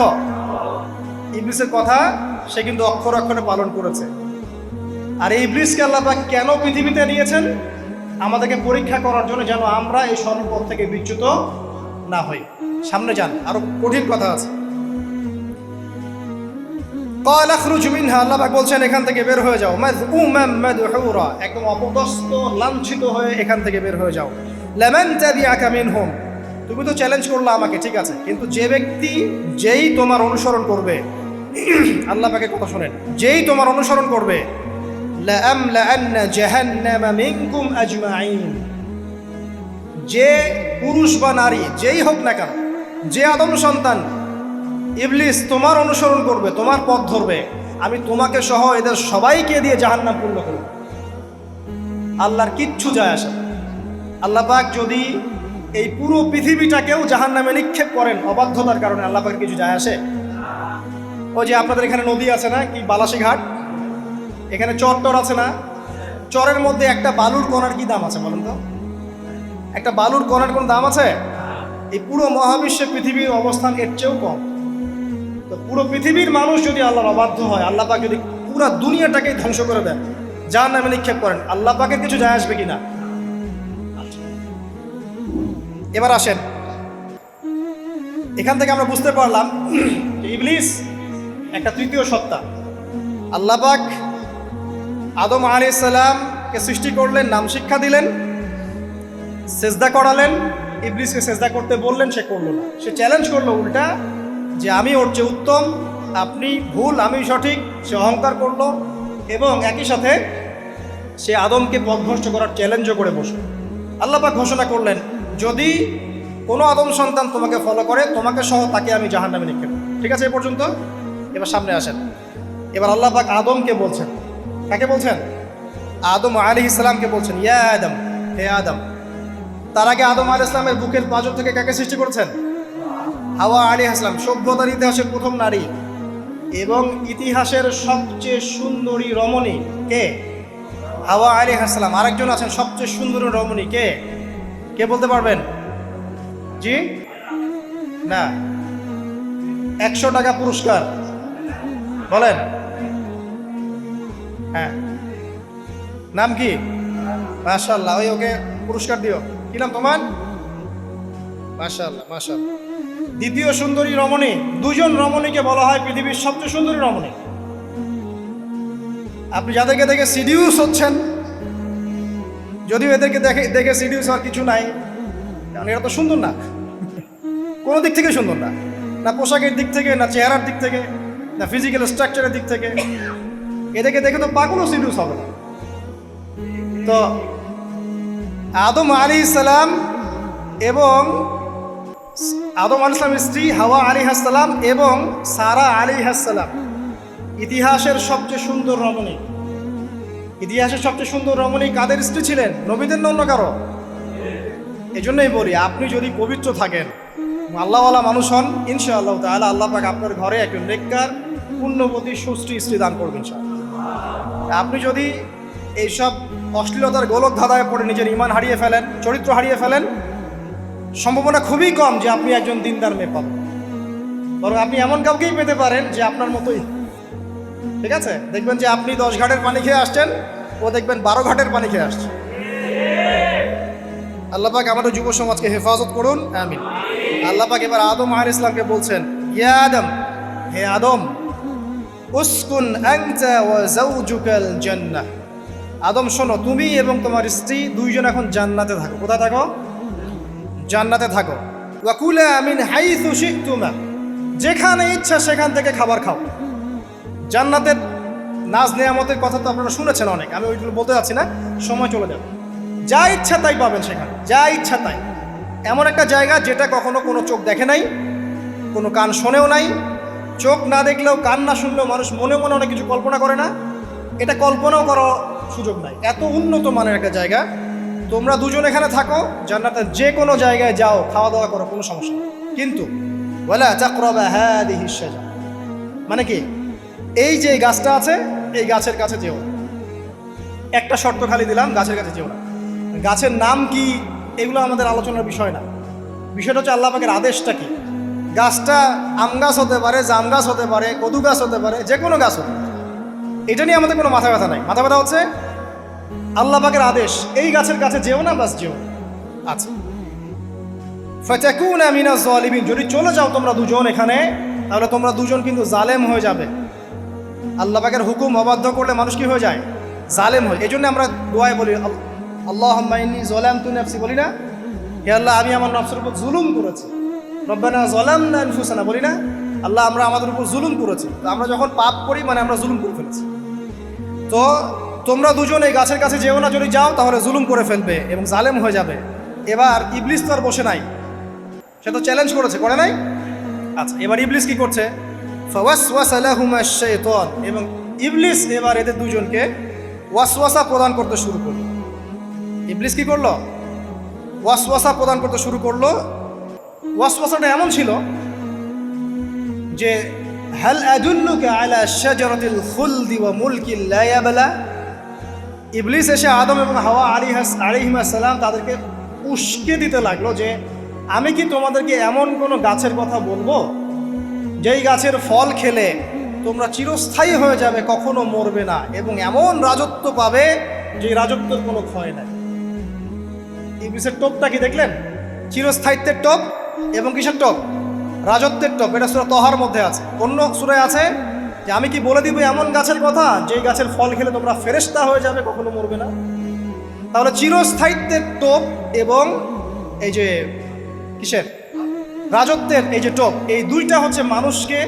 ইবলিসের কথা সে কিন্তু অক্ষরে অক্ষরে পালন করেছে। আর এই ইবলিসকে আল্লাহ পাক কেন পৃথিবীতে নিয়েছেন? আমাদেরকে পরীক্ষা করার জন্য, যেন আমরা এই সরল পথ থেকে বিচ্যুত না হই। সামনে যান, আরো কঠিন কথা আছে। قال اخرج منها, আল্লাহ পাক বলছেন এখান থেকে বের হয়ে যাও। মাযউমান মাদহুরা, একদম অপদস্থ লাঞ্ছিত হয়ে এখান থেকে বের হয়ে যাও। লামান তাবিআকা মিনহুম, তুমি তো চ্যালেঞ্জ করলে আমাকে, ঠিক আছে, কিন্তু যে ব্যক্তি যেই তোমার অনুসরণ করবে, আল্লাহ পাকের কথা শুনেন, যেই তোমার অনুসরণ করবে, লাআমলাআন্না জাহান্নামা মিনকুম আজমাইন, যে পুরুষ বা নারী যেই হোক না কেন, যে আদম সন্তান ইবলিস তোমার অনুসরণ করবে, তোমার পথ ধরবে, আমি তোমাকে সহ এদের সবাইকে দিয়ে জাহান্নাম পূর্ণ করব। আল্লাহর কিচ্ছু যায় আসে না। আল্লাহ পাক যদি এই পুরো পৃথিবীটাকেও জাহান্নামে নিক্ষেপ করেন অবাধ্যতার কারণে, আল্লাহ পাকের কিছু যায় আসে? ওই যে আপনাদের এখানে নদী আছে না, কি বালাসী ঘাট, এখানে চর টর আছে না? চরের মধ্যে একটা বালুর কণার কি দাম আছে বলেন তো? একটা বালুর কণার কোনো দাম আছে? এই পুরো মহাবিশ্বে পৃথিবীর অবস্থান এর চেয়েও কম। তো পুরো পৃথিবীর মানুষ যদি আল্লাহর অবাধ্য হয়, আল্লাহ পাক যদি পুরো দুনিয়াটাকে ধ্বংস করে দেন, জাহান্নামে নিক্ষেপ করেন, আল্লাহ পাকের কিছু যায় আসবে কিনা? এবার আসেন, এখান থেকে আমরা বুঝতে পারলাম যে ইবলিস একটা তৃতীয় সত্তা। আল্লাহ পাক আদম আলাইহিস সালামকে সৃষ্টি করলেন, নাম শিক্ষা দিলেন, সেজদা করালেন, ইবলিসকে সেজদা করতে বললেন, সে করলো না। সে চ্যালেঞ্জ করলো উল্টা যে আমি ওর চেয়ে উত্তম, আপনি ভুল আমি সঠিক। সে অহংকার করলো এবং একই সাথে সে আদমকে পথভ্রষ্ট করার চ্যালেঞ্জও করে বসল। আল্লাহ পাক ঘোষণা করলেন, যদি কোনো আদম সন্তান তোমাকে ফলো করে, তোমাকে সহ তাকে আমি জাহান্নামে নিক্ষেপ করব। ঠিক আছে, এ পর্যন্ত। এবার সামনে আসেন। এবার আল্লাহ পাক আদমকে বলছেন, কাকে বলছেন? আদম আলাইহিস সালামকে বলছেন, ইয়া আদম, হে আদম। তার আগে আদম আলাইহিস সালামের বুকের পাঁজর থেকে কাকে সৃষ্টি করেছেন? হাওয়া আলাইহিস সালাম, সভ্যতার ইতিহাসের প্রথম নারী এবং ইতিহাসের সবচেয়ে সুন্দরী রমণী কে? হাওয়া আলাইহিস সালাম। আরেকজন আছেন সবচেয়ে সুন্দরী রমণী, কে? কে বলতে পারবেন? জি না? 100 টাকা পুরস্কার বলেন। হ্যাঁ, নাম কি? মাশাআল্লাহ, ওই ওকে পুরস্কার দিও। কি নাম তোমার? মাশাআল্লাহ মাশাআল্লাহ। দ্বিতীয় সুন্দরী রমণী, দুজন রমণীকে বলা হয় পৃথিবীর সবচেয়ে সুন্দরী রমণী। আপনি যাদেরকে দেখে সিডিউস হচ্ছেন, যদিও এদেরকে দেখে সিডিউস হওয়ার কিছু নাই, কারণ এরা তো সুন্দর না, কোনো দিক থেকে সুন্দর না, না পোশাকের দিক থেকে, না চেহারার দিক থেকে, না ফিজিক্যাল স্ট্রাকচারের দিক থেকে। এদেরকে দেখে তো পাগলও সিডিউস হবে না। তো আদম আলাইহিস সালাম এবং আদম আলাইহিস সালামের স্ত্রী হাওয়া আলাইহিস সালাম এবং সারা আলাইহিস সালাম ইতিহাসের সবচেয়ে সুন্দর রমণী। ইতিহাসের সবচেয়ে সুন্দর রমণী কাদের স্ত্রী ছিলেন? নবীদের না অন্য কারো? এজন্যই বলি, আপনি যদি পবিত্র থাকেন, আল্লাহওয়ালা মানুষ হন, ইনশাআল্লাহ তাআলা আল্লাহ পাক আপনার ঘরে একজন নেককার পুণ্যবতী সুশ্রী স্ত্রী দান করবেন। আপনি যদি এইসব অশ্লীলতার গোলক ধাঁধায় পড়ে নিজের ঈমান হারিয়ে ফেলেন, চরিত্র হারিয়ে ফেলেন, সম্ভাবনা খুবই কম যে আপনি একজন দিনদার মেয়ে পাবেন, বরং আপনি এমন কাউকেই পেতে পারেন যে আপনার মতোই। ঠিক আছে, দেখবেন যে আপনি 10 ঘাটের পানি খেয়ে আসছেন, ও দেখবেন 12 ঘাটের পানি খেয়ে আসছে। আল্লাহ পাক আমাদের যুব সমাজকে হেফাজত করুন, আমিন। আল্লাহ পাক এবার আদম আলাইহিস সালামকে বলছেন, ইয়া আদম, হে আদম, উসকুন আনতা ওয়া যাওজুকাল জান্নাহ। আদম শোনো, তুমি এবং তোমার স্ত্রী দুইজন এখন জান্নাতে থাকো। কোথায় থাকো? জান্নাতে থাকো। ওয়া কুলা মিন হাইসু শি'তুমা, যেখানে ইচ্ছা সেখান থেকে খাবার খাও। জান্নাতের নাজ নেয়ামতের কথা তো আপনারা শুনেছেন অনেক, আমি ওইগুলো বলতে যাচ্ছি না, সময় চলে যাবে। যা ইচ্ছা তাই পাবেন সেখানে, যা ইচ্ছা তাই। এমন একটা জায়গা যেটা কখনো কোনো চোখ দেখে নাই, কোনো কান শোনেও নাই। চোখ না দেখলেও, কান না শুনলেও মানুষ মনে মনে অনেক কিছু কল্পনা করে না, এটা কল্পনাও করার সুযোগ নাই। এত উন্নত মানের একটা জায়গা। তোমরা দুজন এখানে থাকো, জান্নাতের যে কোনো জায়গায় যাও, খাওয়া দাওয়া করো, কোনো সমস্যা নেই। কিন্তু ওয়ালা তাকরাবা হাদিহিশ শাজারা, মানে কি, এই যে গাছটা আছে এই গাছের কাছে যেও না। একটা শর্ত খালি দিলাম, গাছের কাছে যেও না। গাছের নাম কি এগুলো আমাদের আলোচনার বিষয় না। বিষয়টা হচ্ছে আল্লাহ পাকের আদেশটা কি। গাছটা আম গাছ হতে পারে, জাম গাছ হতে পারে, কদু গাছ হতে পারে, যে কোনো গাছ হতে পারে। এটা নিয়ে আমাদের কোনো মাথা ব্যথা নাই। মাথা ব্যথা হচ্ছে আল্লাহ পাকের আদেশ, এই গাছের কাছে যেও না, বাস যেও। আচ্ছা, ফাতাকুনা মিনাজ জালিমিন, যদি চলে যাও তোমরা দুজন এখানে, তাহলে তোমরা দুজন কিন্তু জালেম হয়ে যাবে। আল্লাহ পাকের হুকুম অবাধ্য করলে মানুষ কি হয়ে যায়? জালেম হয়। এই জন্য আমরা দোয়ায় বলি, আল্লাহুম্মা ইন্নী যালামতু নাফসি, বলি না? হে আল্লাহ, আমি আমার নফসের উপর জুলুম করেছি। রব্বানা যালামনা আনফুসানা, বলি না? আল্লাহ, আমরা আমাদের উপর জুলুম করেছি। তো আমরা যখন পাপ করি মানে আমরা জুলুম করে ফেলেছি। তো তোমরা দুজন এই গাছের কাছে যেও না, যদি যাও তাহলে জুলুম করে ফেলবে এবং জালেম হয়ে যাবে। এবার ইবলিস তো আর বসে নাই, সে তো চ্যালেঞ্জ করেছে, করে নাই? আচ্ছা, এবার ইবলিস কি করছে? ফাওয়াসওয়াসা লাহুমা শাইতান, এবং ইবলিস এবার এদের দুজনকে ওয়াসওয়াসা প্রদান করতে শুরু করলো। ইবলিস কি করলো? ওয়াসওয়াসা প্রদান করতে শুরু করলো। ওয়াসওয়াসাটা এমন ছিল যে, হাল আদুল্লুকা আলা শাজারাতিল খুলদি ওয়া মুলকিন লা ইয়াবলা। ইবলিস এসে আদম এবং হাওয়া আলাইহিস সালাম তাদেরকে উস্কে দিতে লাগলো যে, আমি কি তোমাদেরকে এমন কোনো গাছের কথা বলবো যেই গাছের ফল খেলে তোমরা চিরস্থায়ী হয়ে যাবে, কখনো মরবে না, এবং এমন রাজত্ব পাবে যে রাজত্বের কোনো ক্ষয় নাই। ইবলিসের টোপটা কি দেখলেন? চিরস্থায়িত্বের টোপ এবং কিসের টোপ? রাজত্বের টোপ। এটা সূরা তহার মধ্যে আছে। অন্য সূরায় আছে যে, আমি কি বলে দিব এমন গাছের কথা যেই গাছের ফল খেলে তোমরা ফেরেশতা হয়ে যাবে, কখনো মরবে না। তাহলে চিরস্থায়িত্বের টোপ এবং এই যে কিসের? রাজত্বের এই যে টোপ, এই দুইটা হচ্ছে মানুষকে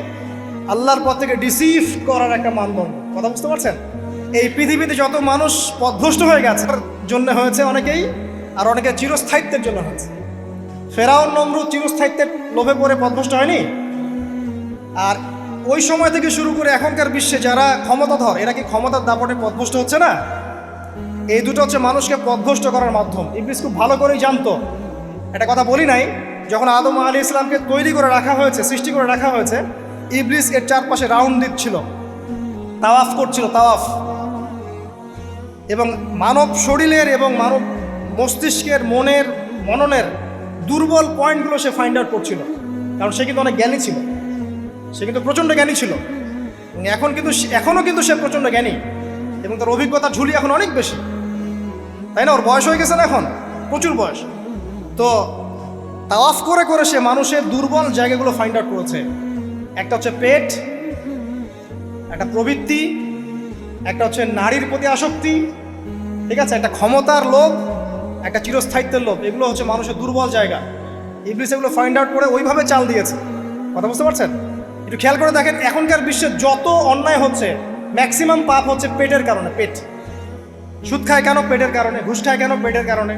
আল্লাহর পথ থেকে ডিসিভ করার একটা মানদণ্ড। কথা বুঝতে পারছেন? এই পৃথিবীতে যত মানুষ পথভ্রষ্ট হয়ে গেছে জন্য হয়েছে অনেকেই, আর অনেকে চিরস্থায়িত্বের জন্য হয়েছে। ফেরাউন নমরুদ চিরস্থায়িত্বের লোভে পড়ে পথভ্রষ্ট হয়নি? আর ওই সময় থেকে শুরু করে এখনকার বিশ্বে যারা ক্ষমতাধর, এরা কি ক্ষমতার দাপটে পথভ্রষ্ট হচ্ছে না? এই দুটো হচ্ছে মানুষকে পথভ্রষ্ট করার মাধ্যম। ইবলিস খুব ভালো করেই জানতো। একটা কথা বলি নাই, যখন আদম আলাইহিস সালামকে তৈরি করে রাখা হয়েছে, সৃষ্টি করে রাখা হয়েছে, ইবলিস এর চারপাশে রাউন্ড দিচ্ছিল, তাওয়াফ করছিল, তাওয়াফ। এবং মানব শরীরের এবং মানব মস্তিষ্কের, মননের দুর্বল পয়েন্টগুলো সে ফাইন্ড আউট করছিল। কারণ সে কিন্তু অনেক জ্ঞানী ছিল, সে কিন্তু প্রচণ্ড জ্ঞানী ছিল, এবং এখনও কিন্তু সে প্রচণ্ড জ্ঞানী, এবং তার অভিজ্ঞতার ঝুলি এখন অনেক বেশি, তাই না? ওর বয়স হয়ে গেছে না, এখন প্রচুর বয়স। তো তাওয়াফ করে করে সে মানুষের দুর্বল জায়গাগুলো ফাইন্ড আউট করেছে। একটা হচ্ছে পেট, একটা প্রবৃত্তি, একটা হচ্ছে নারীর প্রতি আসক্তি, ঠিক আছে, একটা ক্ষমতার লোভ, একটা চিরস্থায়িত্বের লোভ। এগুলো হচ্ছে মানুষের দুর্বল জায়গা। ইবলিস এগুলো ফাইন্ড আউট করে ওইভাবে চাল দিয়েছে। কথা বুঝতে পারছেন? একটু খেয়াল করে দেখেন, এখনকার বিশ্বে যত অন্যায় হচ্ছে, ম্যাক্সিমাম পাপ হচ্ছে পেটের কারণে। পেট। সুদ খায় কেন? পেটের কারণে। ঘুষ খায় কেন? পেটের কারণে।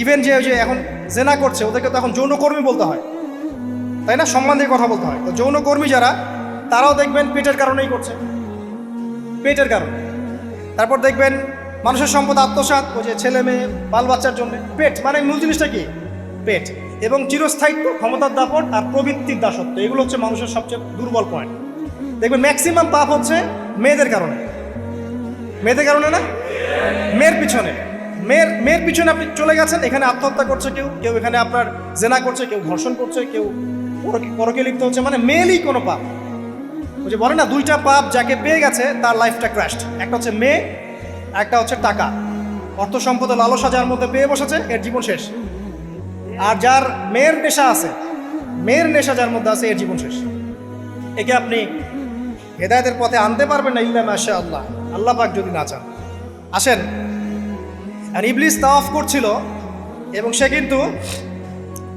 ইভেন যে এখন জেনা করছে, ওদেরকে তো এখন যৌনকর্মী বলতে হয়, তাই না? সম্মান দিয়ে কথা বলতে হয়। তো যৌনকর্মী যারা, তারাও দেখবেন পেটের কারণেই করছে, পেটের কারণে। তারপর দেখবেন মানুষের সম্পদ আত্মসাৎ, ওই যে ছেলে মেয়ে বাল বাচ্চার জন্য। পেট মানে মূল জিনিসটা কি? পেট। এবং চিরস্থায়িত্ব, ক্ষমতার দাপট আর প্রবৃত্তির দাসত্ব, এগুলো হচ্ছে মানুষের সবচেয়ে দুর্বল পয়েন্ট। দেখবেন ম্যাক্সিমাম পাপ হচ্ছে মেয়েদের কারণে। মেয়েদের কারণে না? মেয়ের পিছনে। মেয়ের পিছনে আপনি চলে গেছেন, এখানে আত্মহত্যা করছে কেউ, কেউ এখানে আপনার জেনা করছে, কেউ ধর্ষণ করছে, কেউ পরকে লিপ্ত হচ্ছে, মানে মেয়েরই কোনো পাপ। ওই যে বলে না, দুইটা পাপ যাকে পেয়ে গেছে তার লাইফটা ক্র্যাশড। একটা হচ্ছে মেয়ে, একটা হচ্ছে টাকা, অর্থ সম্পদ লালসা যার মধ্যে পেয়ে বসেছে, এর জীবন শেষ। আর যার মেয়ের নেশা আছে, মেয়ের নেশা যার মধ্যে আছে, এর জীবন শেষ। একে আপনি হেদায়েতের পথে আনতে পারবেন না ইল্লা মাশা আল্লাহ, আল্লাহ পাক যদি না চান। আসেন, আর ইবলিস তাওয়াফ করছিল এবং সে কিন্তু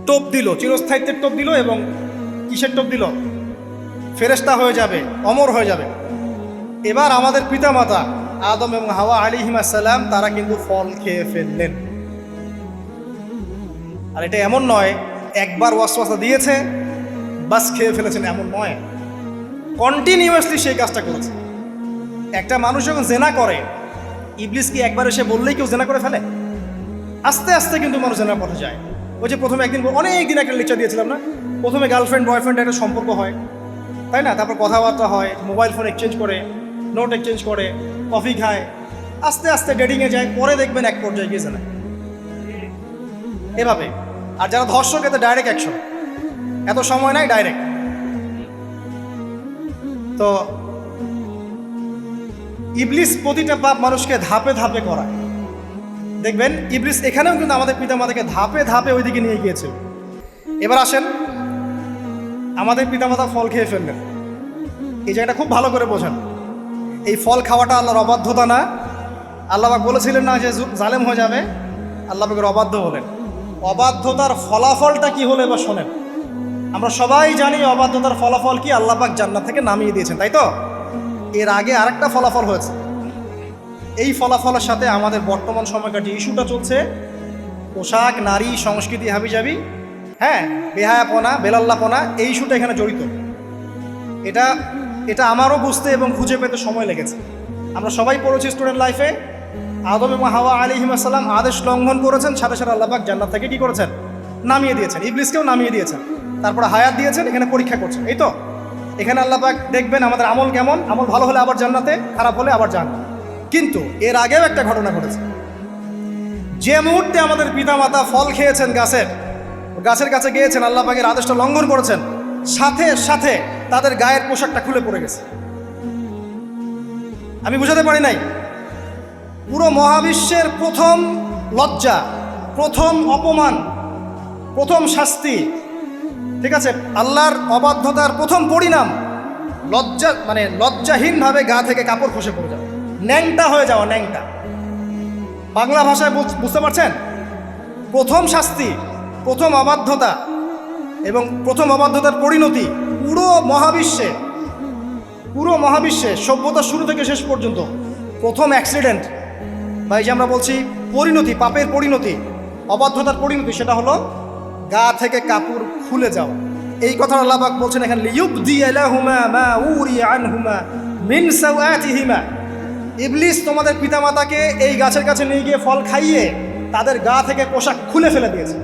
টোপ দিল, চিরস্থায়িত্বের টোপ দিল, এবং কিসের টোপ দিল? ফেরেশতা হয়ে যাবে, অমর হয়ে যাবে। এবার আমাদের পিতামাতা আদম এবং হাওয়া আলাইহিস সালাম তারা কিন্তু ফল খেয়ে ফেললেন। আর এটা এমন নয় একবার ওয়াসওয়াসা দিয়েছে বাস খেয়ে ফেলেছেন, এমন নয়, কন্টিনিউয়াসলি সেই কাজটা করেছে। একটা মানুষ যখন জেনা করে, ইবলিস কি একবার এসে বললেই কেউ জেনা করে ফেলে? আস্তে আস্তে কিন্তু মানুষ জেনার পথে যায়। ওই যে প্রথমে একদিন, অনেক দিন একটা লেকচার দিয়েছিলাম না, প্রথমে গার্লফ্রেন্ড বয়ফ্রেন্ড একটা সম্পর্ক হয়, তাই না? তারপর কথাবার্তা হয়, মোবাইল ফোন এক্সচেঞ্জ করে, নোট এক্সচেঞ্জ করে, কফি খায়, আস্তে আস্তে ডেটিংয়ে যায়, পরে দেখবেন এক পর্যায়ে গিয়ে জেনা। এভাবে। আর যারা ধর্ষক, এতে ডাইরেক্ট অ্যাকশন, এত সময় নাই, ডাইরেক্ট। তো ইবলিস প্রতিটা পাপ মানুষকে ধাপে ধাপে করায়। দেখবেন ইবলিস এখানেও কিন্তু আমাদের পিতামাতাকে ধাপে ধাপে ওইদিকে নিয়ে গিয়েছিল। এবার আসেন, আমাদের পিতামাতা ফল খেয়ে ফেললেন, এই জায়গাটা খুব ভালো করে বোঝেন। এই ফল খাওয়াটা আল্লাহর অবাধ্যতা না। আল্লাহ পাক বলেছিলেন না যে জালেম হয়ে যাবে, আল্লাহ পাকের অবাধ্য হলেন। অবাধ্যতার ফলাফলটা কি হলো এবার শোনেন। আমরা সবাই জানি অবাধ্যতার ফলাফল কি, আল্লাহ পাক জান্নাত থেকে নামিয়ে দিয়েছেন, তাই তো? এর আগে আরেকটা ফলাফল হয়েছে। এই ফলাফলের সাথে আমাদের বর্তমান সময়কার যে ইস্যুটা চলছে, পোশাক, নারী, সংস্কৃতি, হাবিজাবি, হ্যাঁ, বেহায়াপনা, বেলাল্লাপনা, এই ইস্যুটা এখানে জড়িত। এটা আমারও বুঝতে এবং খুঁজে পেতে সময় লেগেছে। আমরা সবাই পড়েছি স্টুডেন্ট লাইফে, আদম এবং হাওয়া আলাইহিস সালাম আদেশ লঙ্ঘন করেছেন, সাথে সাথে আল্লাহ পাক জান্নাত থেকে কি করেছেন? নামিয়ে দিয়েছেন। ইবলিসকেও নামিয়ে দিয়েছেন, তারপরে হায়াত দিয়েছেন, এখানে পরীক্ষা করছেন, এই তো। এখানে আল্লাহ পাক দেখবেন আমাদের আমল কেমন, আমল ভালো হলে আবার জান্নাতে, খারাপ হলে আবার জান্নাত। কিন্তু এর আগেও একটা ঘটনা ঘটেছে। যে মুহূর্তে আমাদের পিতামাতা ফল খেয়েছেন গাছের কাছে গিয়েছেন, আল্লাহ পাকের আদেশটা লঙ্ঘন করেছেন, সাথে সাথে তাদের গায়ের পোশাকটা খুলে পড়ে গেছে। আমি বুঝাতে পারি নাই, পুরো মহাবিশ্বের প্রথম লজ্জা, প্রথম অপমান, প্রথম শাস্তি, ঠিক আছে, আল্লাহর অবাধ্যতার প্রথম পরিণাম লজ্জাহীনভাবে গা থেকে কাপড় খসে পড়ে যাওয়া, ন্যাংটা হয়ে যাওয়া। ন্যাংটা বাংলা ভাষায় বুঝতে পারছেন? প্রথম শাস্তি, প্রথম অবাধ্যতা এবং প্রথম অবাধ্যতার পরিণতি পুরো মহাবিশ্বে সভ্যতার শুরু থেকে শেষ পর্যন্ত প্রথম অ্যাক্সিডেন্ট, বা এই যে আমরা বলছি পরিণতি, পাপের পরিণতি, অবাধ্যতার পরিণতি, সেটা হলো গা থেকে কাপড় খুলে যাওয়া। এই কথা আল্লাহ পাক বলছেন এখানে, লিইউবদিয়া লাহুমা মা উরিয়া আনহুমা মিন সাওআতিহিমা। ইবলিস তোমাদের পিতামাতাকে এই গাছের কাছে নিয়ে গিয়ে ফল খাইয়ে তাদের গা থেকে পোশাক খুলে ফেলে দিয়েছে।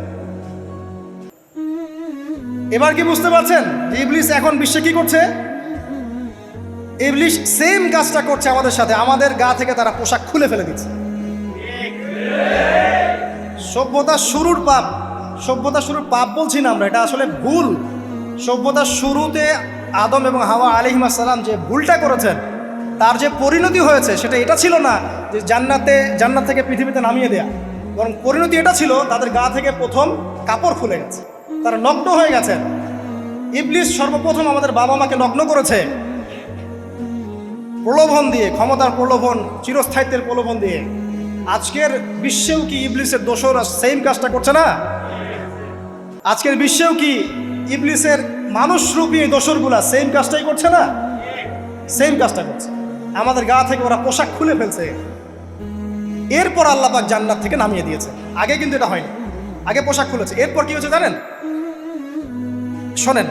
এবার কি বুঝতে পারছেন যে ইবলিস এখন বিশ্বে কি করছে? ইবলিস সেম কাজটা করছে আমাদের সাথে, আমাদের গা থেকে তারা পোশাক খুলে ফেলে দিচ্ছে। সভ্যতার শুরুর পাপ বলছি না আমরা, এটা আসলে ভুল। সভ্যতার শুরুতে আদম এবং হাওয়া আলাইহিস সালাম যে ভুলটা করেছেন, তার যে পরিণতি হয়েছে সেটা এটা ছিল না যে জান্নাত থেকে পৃথিবীতে নামিয়ে দেয়া, বরং পরিণতি এটা ছিল তাদের গা থেকে প্রথম কাপড় খুলে গেছে, তারা নগ্ন হয়ে গেছেন। ইবলিস সর্বপ্রথম আমাদের বাবা মাকে নগ্ন করেছে প্রলোভন দিয়ে, ক্ষমতার প্রলোভন, চিরস্থায়িত্বের প্রলোভন দিয়ে। আজকের বিশ্বেও কি ইবলিসের দোসররা সেম কাজটা করছে না? আজকের বিশ্বেও কি ইবলিসের মানুষরূপী দোসরগুলা সেম কাজটাই করছে না? সেম কাজটা করছে। আমাদের গা থেকে ওরা পোশাক খুলে ফেলছে, এরপর আল্লাহ পাক জান্নাত থেকে নামিয়ে দিয়েছে। আগে কিন্তু এটা হয়নি, আগে পোশাক খুলেছে। এরপর কি হয়েছে জানেন? শোনেন,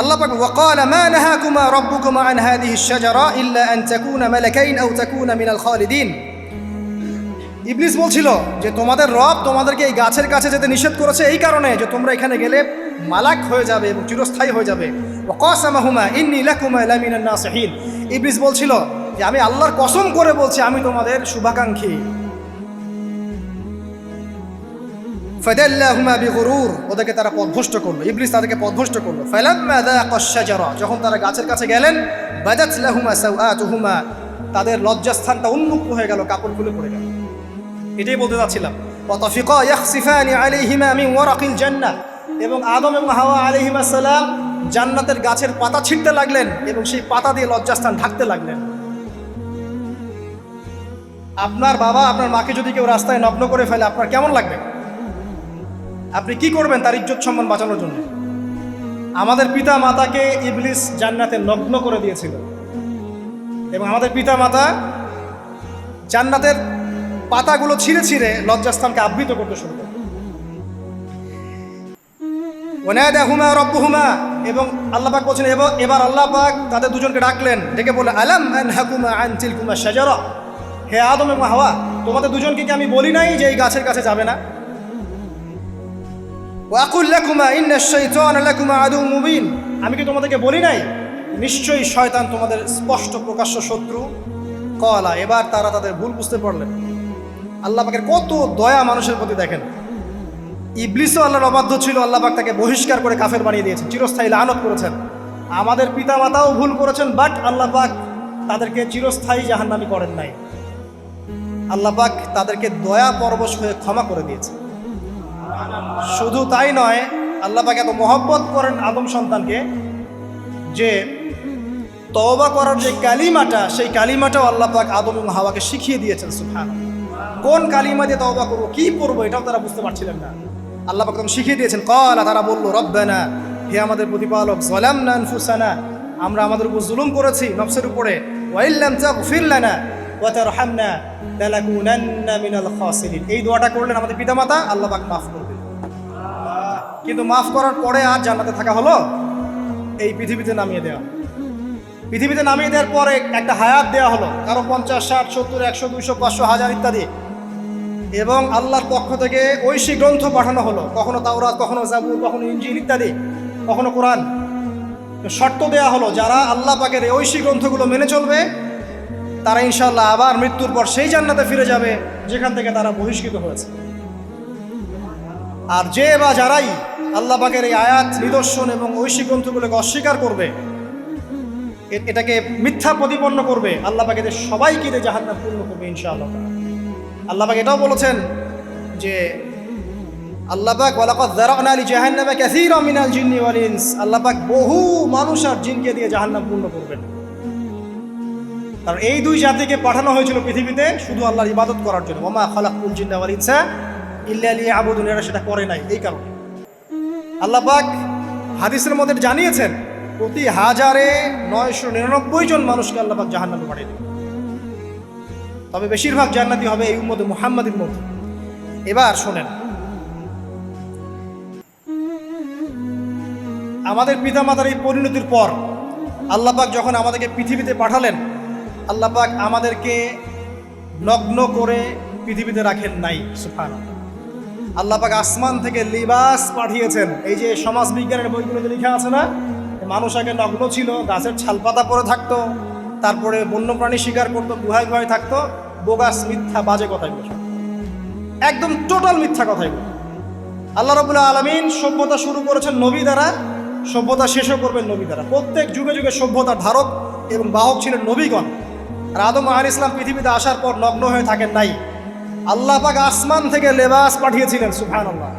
আল্লাহ পাক ওয়াকালা মা নাহাকুমা রাব্বুকুমা আন হাযিহি আশ-শাজারা ইল্লা আন তাকুনা মালাকাইন আও তাকুনা মিনাল খালিদিন। ইবলিস বলছিল যে তোমাদের রব তোমাদেরকে এই গাছের কাছে যেতে নিষেধ করেছে এই কারণে যে তোমরা এখানে গেলে মালাক হয়ে যাবে এবং চিরস্থায়ী হয়ে যাবে। ওয়াকাসামাহুমা ইন্নী লাকুমা লামিনান নাসিহিন। ইবলিস বলছিল যে আমি আল্লাহর কসম করে বলছি আমি তোমাদের শুভাকাঙ্ক্ষী। ফাদাল্লাহুমা বিগুরুর, ওদেরকে তারা পথভ্রষ্ট করলো, ইবলিস তাদেরকে পথভ্রষ্ট করলো। ফালাম্মা যাকাশ শাজারা, যখন তারা গাছের কাছে গেলেন, বাদাত লাহুমা সাওআতুহুমা, তাদের লজ্জাস্থানটা উন্মুক্ত হয়ে গেল, কাপড় খুলে পড়ে গেল। এটাই বলতে যাচ্ছিলাম। ওয়া তাফিকা ইয়াখসিফানি আলাইহিমা মিন ওয়ারাকিল জান্নাহ, এবং আদম এবং হাওয়া আলাইহিমুস সালাম জান্নাতের গাছের পাতা ছিঁড়তে লাগলেন এবং সেই পাতা দিয়ে লজ্জাস্থান ঢাকতে লাগলেন। আপনার বাবা আপনার মাকে যদি কেউ রাস্তায় নগ্ন করে ফেলে, আপনার কেমন লাগবে? আপনি কি করবেন তার ইজ্জত সম্মান বাঁচানোর জন্য? আমাদের পিতা মাতাকে ইবলিস জান্নাতে নগ্ন করে দিয়েছিল, এবং আমাদের পিতা মাতা জান্নাতের পাতাগুলো ছিঁড়ে ছিঁড়ে লজ্জাস্থানকে আবৃত করতে শুরু করে। ওয়ানাদাহুমা রাব্বুহুমা, এবং আল্লাহ পাক বলছেন, এবার আল্লাহ পাক তাদের দুজনকে ডাকলেন, ডেকে বলে, আলাম আনহাকুমা আন তিলকুমা শাজারা, হে আদম এবং হাওয়া, তোমাদের দুজনকে কি আমি বলি নাই যে এই গাছের কাছে যাবে না? ওয়াকুল লাকুমা ইন্নাশ শাইতানা লাকুমা আদুউম মুবিন, আমি কি তোমাদেরকে বলি নাই নিশ্চয়ই শয়তান তোমাদের স্পষ্ট প্রকাশ্য শত্রু? কলা, এবার তারা তাদের ভুল বুঝতে পারলেন। আল্লাহ পাকের কত দয়া মানুষের প্রতি দেখেন। ইবলিসও আল্লাহর অবাধ্য ছিল, আল্লাহ পাক তাকে বহিষ্কার করে কাফের বানিয়ে দিয়েছেন, চিরস্থায়ী লানত করেছেন। আমাদের পিতা মাতাও ভুল করেছেন, বাট আল্লাহ পাক তাদেরকে চিরস্থায়ী জাহান্নামী করেন নাই। আল্লাহ পাক তাদেরকে দয়া পরবশ হয়ে ক্ষমা করে দিয়েছে। শুধু তাই নয়, আল্লাহ পাক এত মহব্বত করেন আদম সন্তানকে যে তওবা করার যে কালিমাটা, সেই কালিমাটাও আল্লাহ পাক আদম এবং হাওয়াকে শিখিয়ে দিয়েছেন। সুবহানাল্লাহ, কোন কালিমা দিয়ে তওবা করবো, কি পড়বো, এটাও তারা বুঝতে পারছিলেন না। আল্লাহ পাক তখন শিখিয়ে দিয়েছেন। ক্বালা, তারা বললো, রব্বানা, হে আমাদের প্রতিপালক, যালামনা আনফুসানা, আমরা আমাদের উপর জুলুম করেছি, নফসের উপরে, ওয়া ইল্লাম তাগফির লানা ওয়া তারহামনা লানাকুনান্না মিনাল খাসিরিন। এই দোয়াটা করলেন আমাদের পিতামাতা, আল্লাহ পাক মাফ করবেন। কিন্তু মাফ করার পরে আর জান্নাতে থাকা হলো? এই পৃথিবীতে নামিয়ে দেওয়া। পৃথিবীতে নামিয়ে দেওয়ার পরে একটা হায়াত দেওয়া হলো, কারো 50, 60, 70, 100, 200, 500, 1000 ইত্যাদি, এবং আল্লাহর পক্ষ থেকে ঐশী গ্রন্থ পাঠানো হলো, কখনো তাওরাত, কখনো জাবুর, কখনো ইনজিল ইত্যাদি, কখনো কোরআন। শর্ত দেয়া হলো, যারা আল্লাহ পাকের এই ঐশী গ্রন্থগুলো মেনে চলবে, তারা ইনশাআল্লাহ আবার মৃত্যুর পর সেই জান্নাতে ফিরে যাবে যেখান থেকে তারা বহিষ্কৃত হয়েছে। আর যে বা যারাই আল্লাহ পাকের এই আয়াত, নিদর্শন এবং ঐশী গ্রন্থগুলোকে অস্বীকার করবে, এটাকে মিথ্যা প্রতিপন্ন করবে, আল্লাহ পাক এদের সবাইকে দিয়ে জাহান্নাম পূর্ণ করবে ইনশাআল্লাহ। আল্লাহ পাক এটাও বলেছেন যে আল্লাহ পাক ওয়ালাকাদ যারানা লি জাহান্নামা কাসীরাম মিনাল জিন্নি ওয়াল ইনস, আল্লাহ পাক বহু মানুষ আর জিনকে দিয়ে জাহান্নাম পূর্ণ করবেন। কারণ এই দুই জাতিকে পাঠানো হয়েছিল পৃথিবীতে শুধু আল্লাহর ইবাদত করার জন্য। ওয়া মা খালাকতুল জিন্না ওয়াল ইনসা ইল্লা লিয়াবুদুন, এরা সেটা করে নাই। এই কারণে আল্লাহ পাক হাদিসের মধ্যে জানিয়েছেন, প্রতি 1099 জন মানুষকে আল্লাহ পাক জাহান্নামে পাঠিয়ে দেবেন। তবে বেশিরভাগ জান্নাতি হবে এই উম্মতে মুহাম্মাদের মধ্যে। এবার শোনেন, আমাদের পিতামাতার এই পরিণতির পর আল্লাহ পাক যখন আমাদেরকে পৃথিবীতে পাঠালেন, আল্লাহ পাক আমাদেরকে নগ্ন করে পৃথিবীতে রাখেন নাই। সুবহানাল্লাহ, আল্লাহ পাক আসমান থেকে লিবাস পাঠিয়েছেন। এই যে সমাজ বিজ্ঞানের বইগুলোতে লেখা আছে না, মানুষ আগে নগ্ন ছিল, গাছের ছালপাতা পরে থাকতো, তারপরে বন্যপ্রাণী শিকার করতো, গুহায় গুহায় থাকতো, বোগাস, মিথ্যা, বাজে কথাগুলো, একদম টোটাল মিথ্যা কথাগুলো। আল্লাহ রাব্বুল আলামিন সভ্যতা শুরু করেছেন নবী দ্বারা, সভ্যতা শেষও করবেন নবী দ্বারা। প্রত্যেক যুগে যুগে সভ্যতার ধারক এবং বাহক ছিলেন নবীগণ। আর আদম আলাইহিস সালাম পৃথিবীতে আসার পর নগ্ন হয়ে থাকেন নাই। আল্লাহ পাক আসমান থেকে লেবাস পাঠিয়েছিলেন। সুবহানাল্লাহ,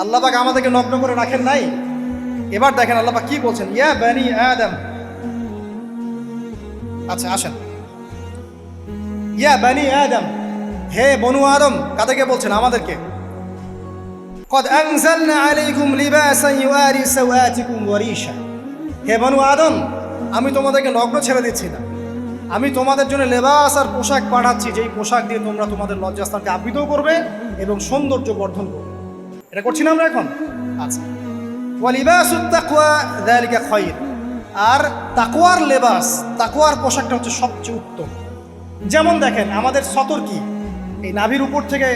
আল্লাহ পাক আমাদেরকে নগ্ন করে রাখেন নাই। এবার দেখেন আল্লাহ পাক কি বলছেন, ইয়া বানি আদম, আচ্ছা আসেন, ইয়া বানি আদম, হে বনু আদম, কাদেরকে বলছেন? আমাদেরকে। কদ আনজালনা আলাইকুম লিবাসান ইউআরি সাওআতিকুম ওয়া রিশা, হে বনু আদম, আমি তোমাদেরকে নগ্ন ছেড়ে দিচ্ছি না, আমি তোমাদের জন্য লেবাস আর পোশাক পাঠাচ্ছি, যেই পোশাক দিয়ে তোমরা তোমাদের লজ্জাস্থানকে আবৃত করবে এবং সৌন্দর্য বর্ধন করবে। এটা করছি না আমরা এখন? আচ্ছা, ওয়া লিবাসুত তাকওয়া যালিকা খায়র, আর তাকওয়ার লেবাস, তাকওয়ার পোশাকটা হচ্ছে সবচেয়ে উত্তম। যেমন দেখেন, আমাদের সতর কি এই নাভির উপর থেকে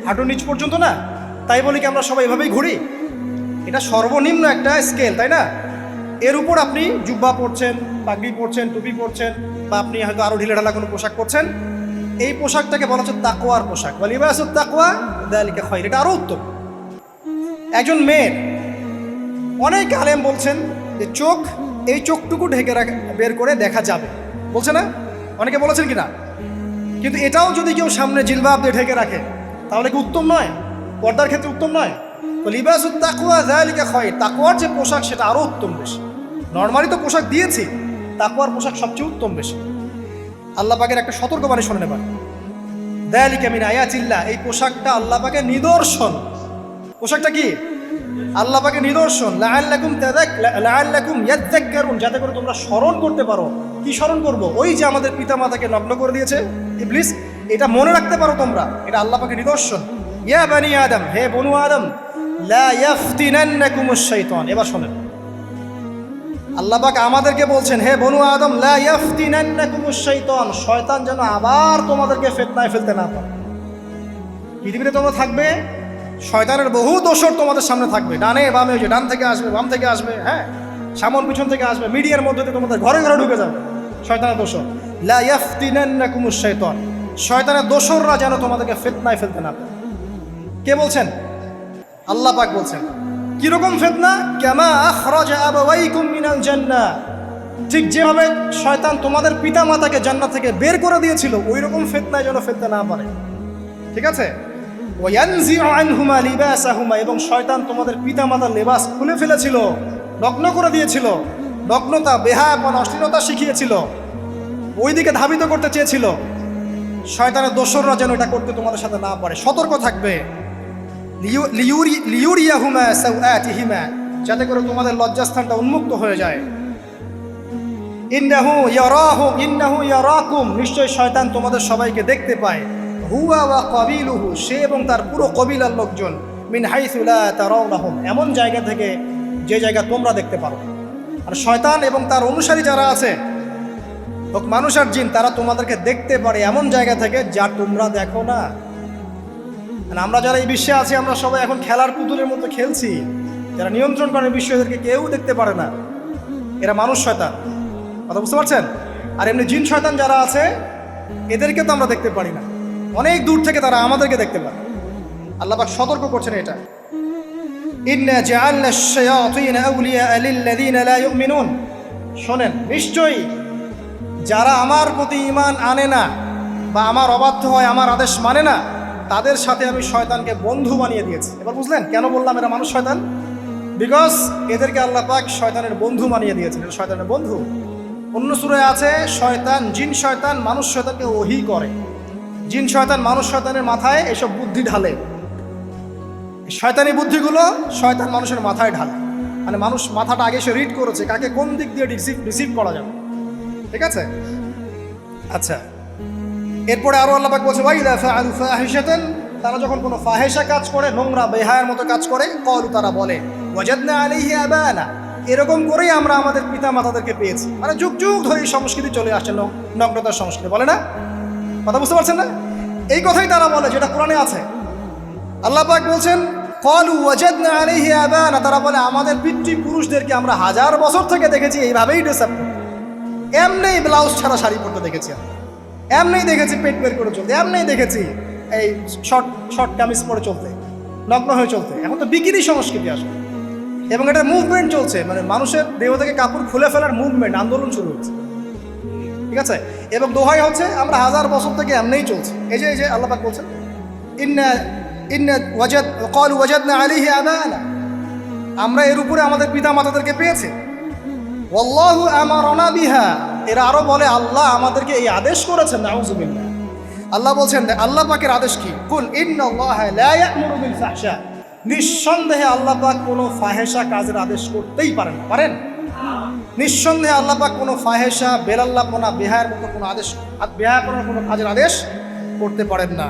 হাঁটুর নিচ পর্যন্ত না? তাই বলি কি আমরা সবাই এভাবেই ঘুরি? এটা সর্বনিম্ন একটা স্কেল, তাই না? এর উপর আপনি জুব্বা পরছেন, পাগড়ি পরছেন, টুপি পরছেন, বা আপনি হয়তো আরও ঢিলেঢালা কোনো পোশাক পরছেন, এই পোশাকটাকে বলা হচ্ছে তাকওয়ার পোশাক, বা লিবাসুত তাকওয়া যালিকা খায়র, এটা আরো উত্তম। একজন মেয়ের, অনেক আলেম বলছেন যে চোখ, এই চোখটুকু ঢেকে বের করে দেখা যাবে, বলছে না? অনেকে বলেছেন কিনা? কিন্তু এটাও যদি কেউ সামনে জিলবাব দিয়ে ঢেকে রাখে তাহলে কি উত্তম নয়? পর্দার ক্ষেত্রে উত্তম নয়? তো লিবাসুত তাকওয়া যালিকা খায়র, তাকওয়ার যে পোশাক সেটা আরো উত্তম বেশি। নর্মালি তো পোশাক দিয়েছি, তাকওয়ার পোশাক সবচেয়ে উত্তম বেশি। আল্লাহ পাকের একটা সতর্কবাণী শুনে নেবার, যালিকা মিন আয়াতিল্লাহ, এই পোশাকটা আল্লাহ পাকের নিদর্শন। পোশাকটা কি? আল্লাহ পাকের নিদর্শন। লাআল্লাকুম ইয়াযাক্কারুন, যাতে করে তোমরা স্মরণ করতে পারো। কি স্মরণ করব? ওই যে আমাদের পিতামাতাকে নগ্ন করে দিয়েছে ইবলিস, এটা মনে রাখতে পারো তোমরা, এটা আল্লাহ পাকের নিদর্শন। ইয়া বানি আদম, হে বনু আদম, লা ইয়াফতিনান্নাকুমুশ শাইতান। এবার শোনেন, আল্লাহ পাক আমাদেরকে বলছেন, হে বনু আদম, লা ইয়াফতিনান্নাকুমুশ শাইতান, শয়তান যেন আবার তোমাদেরকে ফিতনায় ফেলতে না পারে। পৃথিবীতে তোমরা থাকবে, শয়তানের বহু দোসর তোমাদের সামনে থাকবে, ডানে বামে, যে ডান থেকে আসবে, বাম থেকে আসবে, হ্যাঁ, সামন পিছন থেকে আসবে, মিডিয়ার মধ্যে দিয়ে তোমাদের ঘরে ঘরে ঢুকে যাবে শয়তানের দোসর। লা ইয়াফতিনান্নাকুমুশ শাইতান, শয়তানের দোসররা যেন তোমাদেরকে ফিতনায় ফেলতে না পারে। কে বলছেন? আল্লাহ পাক বলছেন। কিরকম ফিতনা? কামা আখরাজা আবাওয়াইকুম মিনাল জান্নাহ, ঠিক যেভাবে শয়তান তোমাদের পিতামাতাকে জান্নাত থেকে বের করে দিয়েছিল, ওই রকম ফিতনায় যেন ফেলতে না পারে। ঠিক আছে? ওয়ায়ানজিউ আনহুমা লিবাসাহুমা, এবং শয়তান তোমাদের পিতামাতার লেবাস খুলে ফেলেছিল, নগ্ন করে দিয়েছিল, নগ্নতা, বেহায়াপনা, অশ্লীলতা শিখিয়েছিল, ওইদিকে ধাবিত করতে চেয়েছিল। শয়তানের দোসররা যেন এটা করতে তোমাদের সাথে না পারে, সতর্ক থাকবে। লিউরিয়াহুমা সাওআতিহিমা, যাতে করে তোমাদের লজ্জাস্থানটা উন্মুক্ত হয়ে যায়। ইন্নাহু ইয়ারাকুম, নিশ্চয় শয়তান তোমাদের সবাইকে দেখতে পায়। হুয়া ওয়া কাবিলুহু, সে এবং তার পুরো কবিলার লোকজন, মিন হাইসু লা তারাউনাহুম, এমন জায়গা থেকে যে জায়গা তোমরা দেখতে পারো। আর শয়তান এবং তার অনুসারী যারা আছে, হোক মানুষ আর জিন, তারা তোমাদেরকে দেখতে পারে এমন জায়গা থেকে যা তোমরা দেখো না। আমরা যারা এই বিশ্বে আছি, আমরা সবাই এখন খেলার পুতুলের মতো খেলছি। যারা নিয়ন্ত্রণ করে বিশ্ব, এদেরকে কেউ দেখতে পারে না, এরা মানুষ শয়তান। কথা বুঝতে পারছেন? আর এমনি জিন শয়তান যারা আছে, এদেরকে তো আমরা দেখতে পারি না, অনেক দূর থেকে তারা আমাদেরকে দেখতে পারে। আল্লাহ পাক সতর্ক করছেন এটা। ইন্না জাআলনা আশ-শায়াতিনা আউলিয়া লিল্লাযিনা লা ইউমিনুন, শোনেন, নিশ্চয়ই যারা আমার প্রতি ঈমান আনে না বা আমার অবাধ্য হয়, আমার আদেশ মানে না, তাদের সাথে আমি শয়তানকে বন্ধু বানিয়ে দিয়েছি। এবার বুঝলেন কেন বললাম এরা মানুষ শয়তান? বিকজ এদেরকে আল্লাহ পাক শয়তানের বন্ধু বানিয়ে দিয়েছেন, এটা শয়তানের বন্ধু। অন্য সূরায় আছে, শয়তান, জিন শয়তান মানুষ শয়তানকে ওহী করে। জিন শয়তান মানুষ শয়তানের মাথায় এসব বুদ্ধি ঢালে, শয়তানি বুদ্ধিগুলো শয়তান মানুষের মাথায় ঢালে। মানে মানুষ মাথাটা আগে সে রিড করেছে কাকে কোন দিক দিয়ে রিসিভ করা যাবে। ঠিক আছে? আচ্ছা, এরপরে আরো আল্লাহ পাক বলছে, ওয়াইদা ফাআলু ফাহিশাতান, তারা যখন কোনো ফাহেসা কাজ করে, নোংরা বেহায়ার মতো কাজ করে, ক্বালু, তারা বলে, ওয়াজাদনা আলাইহি আবানা, এরকম করেই আমরা আমাদের পিতা মাতাদেরকে পেয়েছি। মানে যুগ যুগ ধরে এই সংস্কৃতি চলে আসছে, নগ্নতার সংস্কৃতি, বলে না? কথা বুঝতে পারছেন না? এই কথাই তারা বলে, যেটা কোরআনে আছে। আল্লাহ পাক বলছেন, ক্বালু ওয়াজাদনা আলাইহি আবানা, তারা বলে আমাদের পিতৃপুরুষদেরকে আমরা হাজার বছর থেকে দেখেছি এইভাবেই ড্রেস আপ করতে, এমনি ব্লাউজ ছাড়া শাড়ি পরতে দেখেছি, এমনি দেখেছি পেট বের করে চলতে, এমনি দেখেছি এই শর্ট কামিজ পরে চলতে, নগ্ন হয়ে চলতে। এখন তো বিকিনি সংস্কৃতি আসে, এবং এটা মুভমেন্ট চলছে, মানে মানুষের দেহ থেকে কাপড় খুলে ফেলার মুভমেন্ট, আন্দোলন শুরু হচ্ছে। ঠিক আছে? এবং দোহাই হচ্ছে আমরা হাজার বছর থেকে এমনিই চলছে। এই যে আল্লাহ পাক বলছেন, ক্বালু ওয়াজাদনা আলাইহি আবানা, আমরা এর উপরে আমাদের পিতা মাতাদেরকে পেয়েছি। ওয়াল্লাহু আমারানা বিহা, এরা আরো বলে আল্লাহ আমাদেরকে এই আদেশ করেছেন। নাউযুবিল্লাহ। আল্লাহ বলছেন, আল্লাহ পাকের আদেশ কি? কুল ইন্নাল্লাহা লা ইয়া'মুরু বিল ফাহশা, নিঃসন্দেহে আল্লাহ পাক কোনো ফাহেসা কাজের আদেশ করতেই পারেন না। পারেন? নিঃসন্দেহে আল্লাহ পাক কোনো ফাহেসা, বেলাল্লাপনা, বেহায়ার মতো কোনো আদেশ, বেহায়াপনার কোনো কাজের আদেশ করতে পারেন না।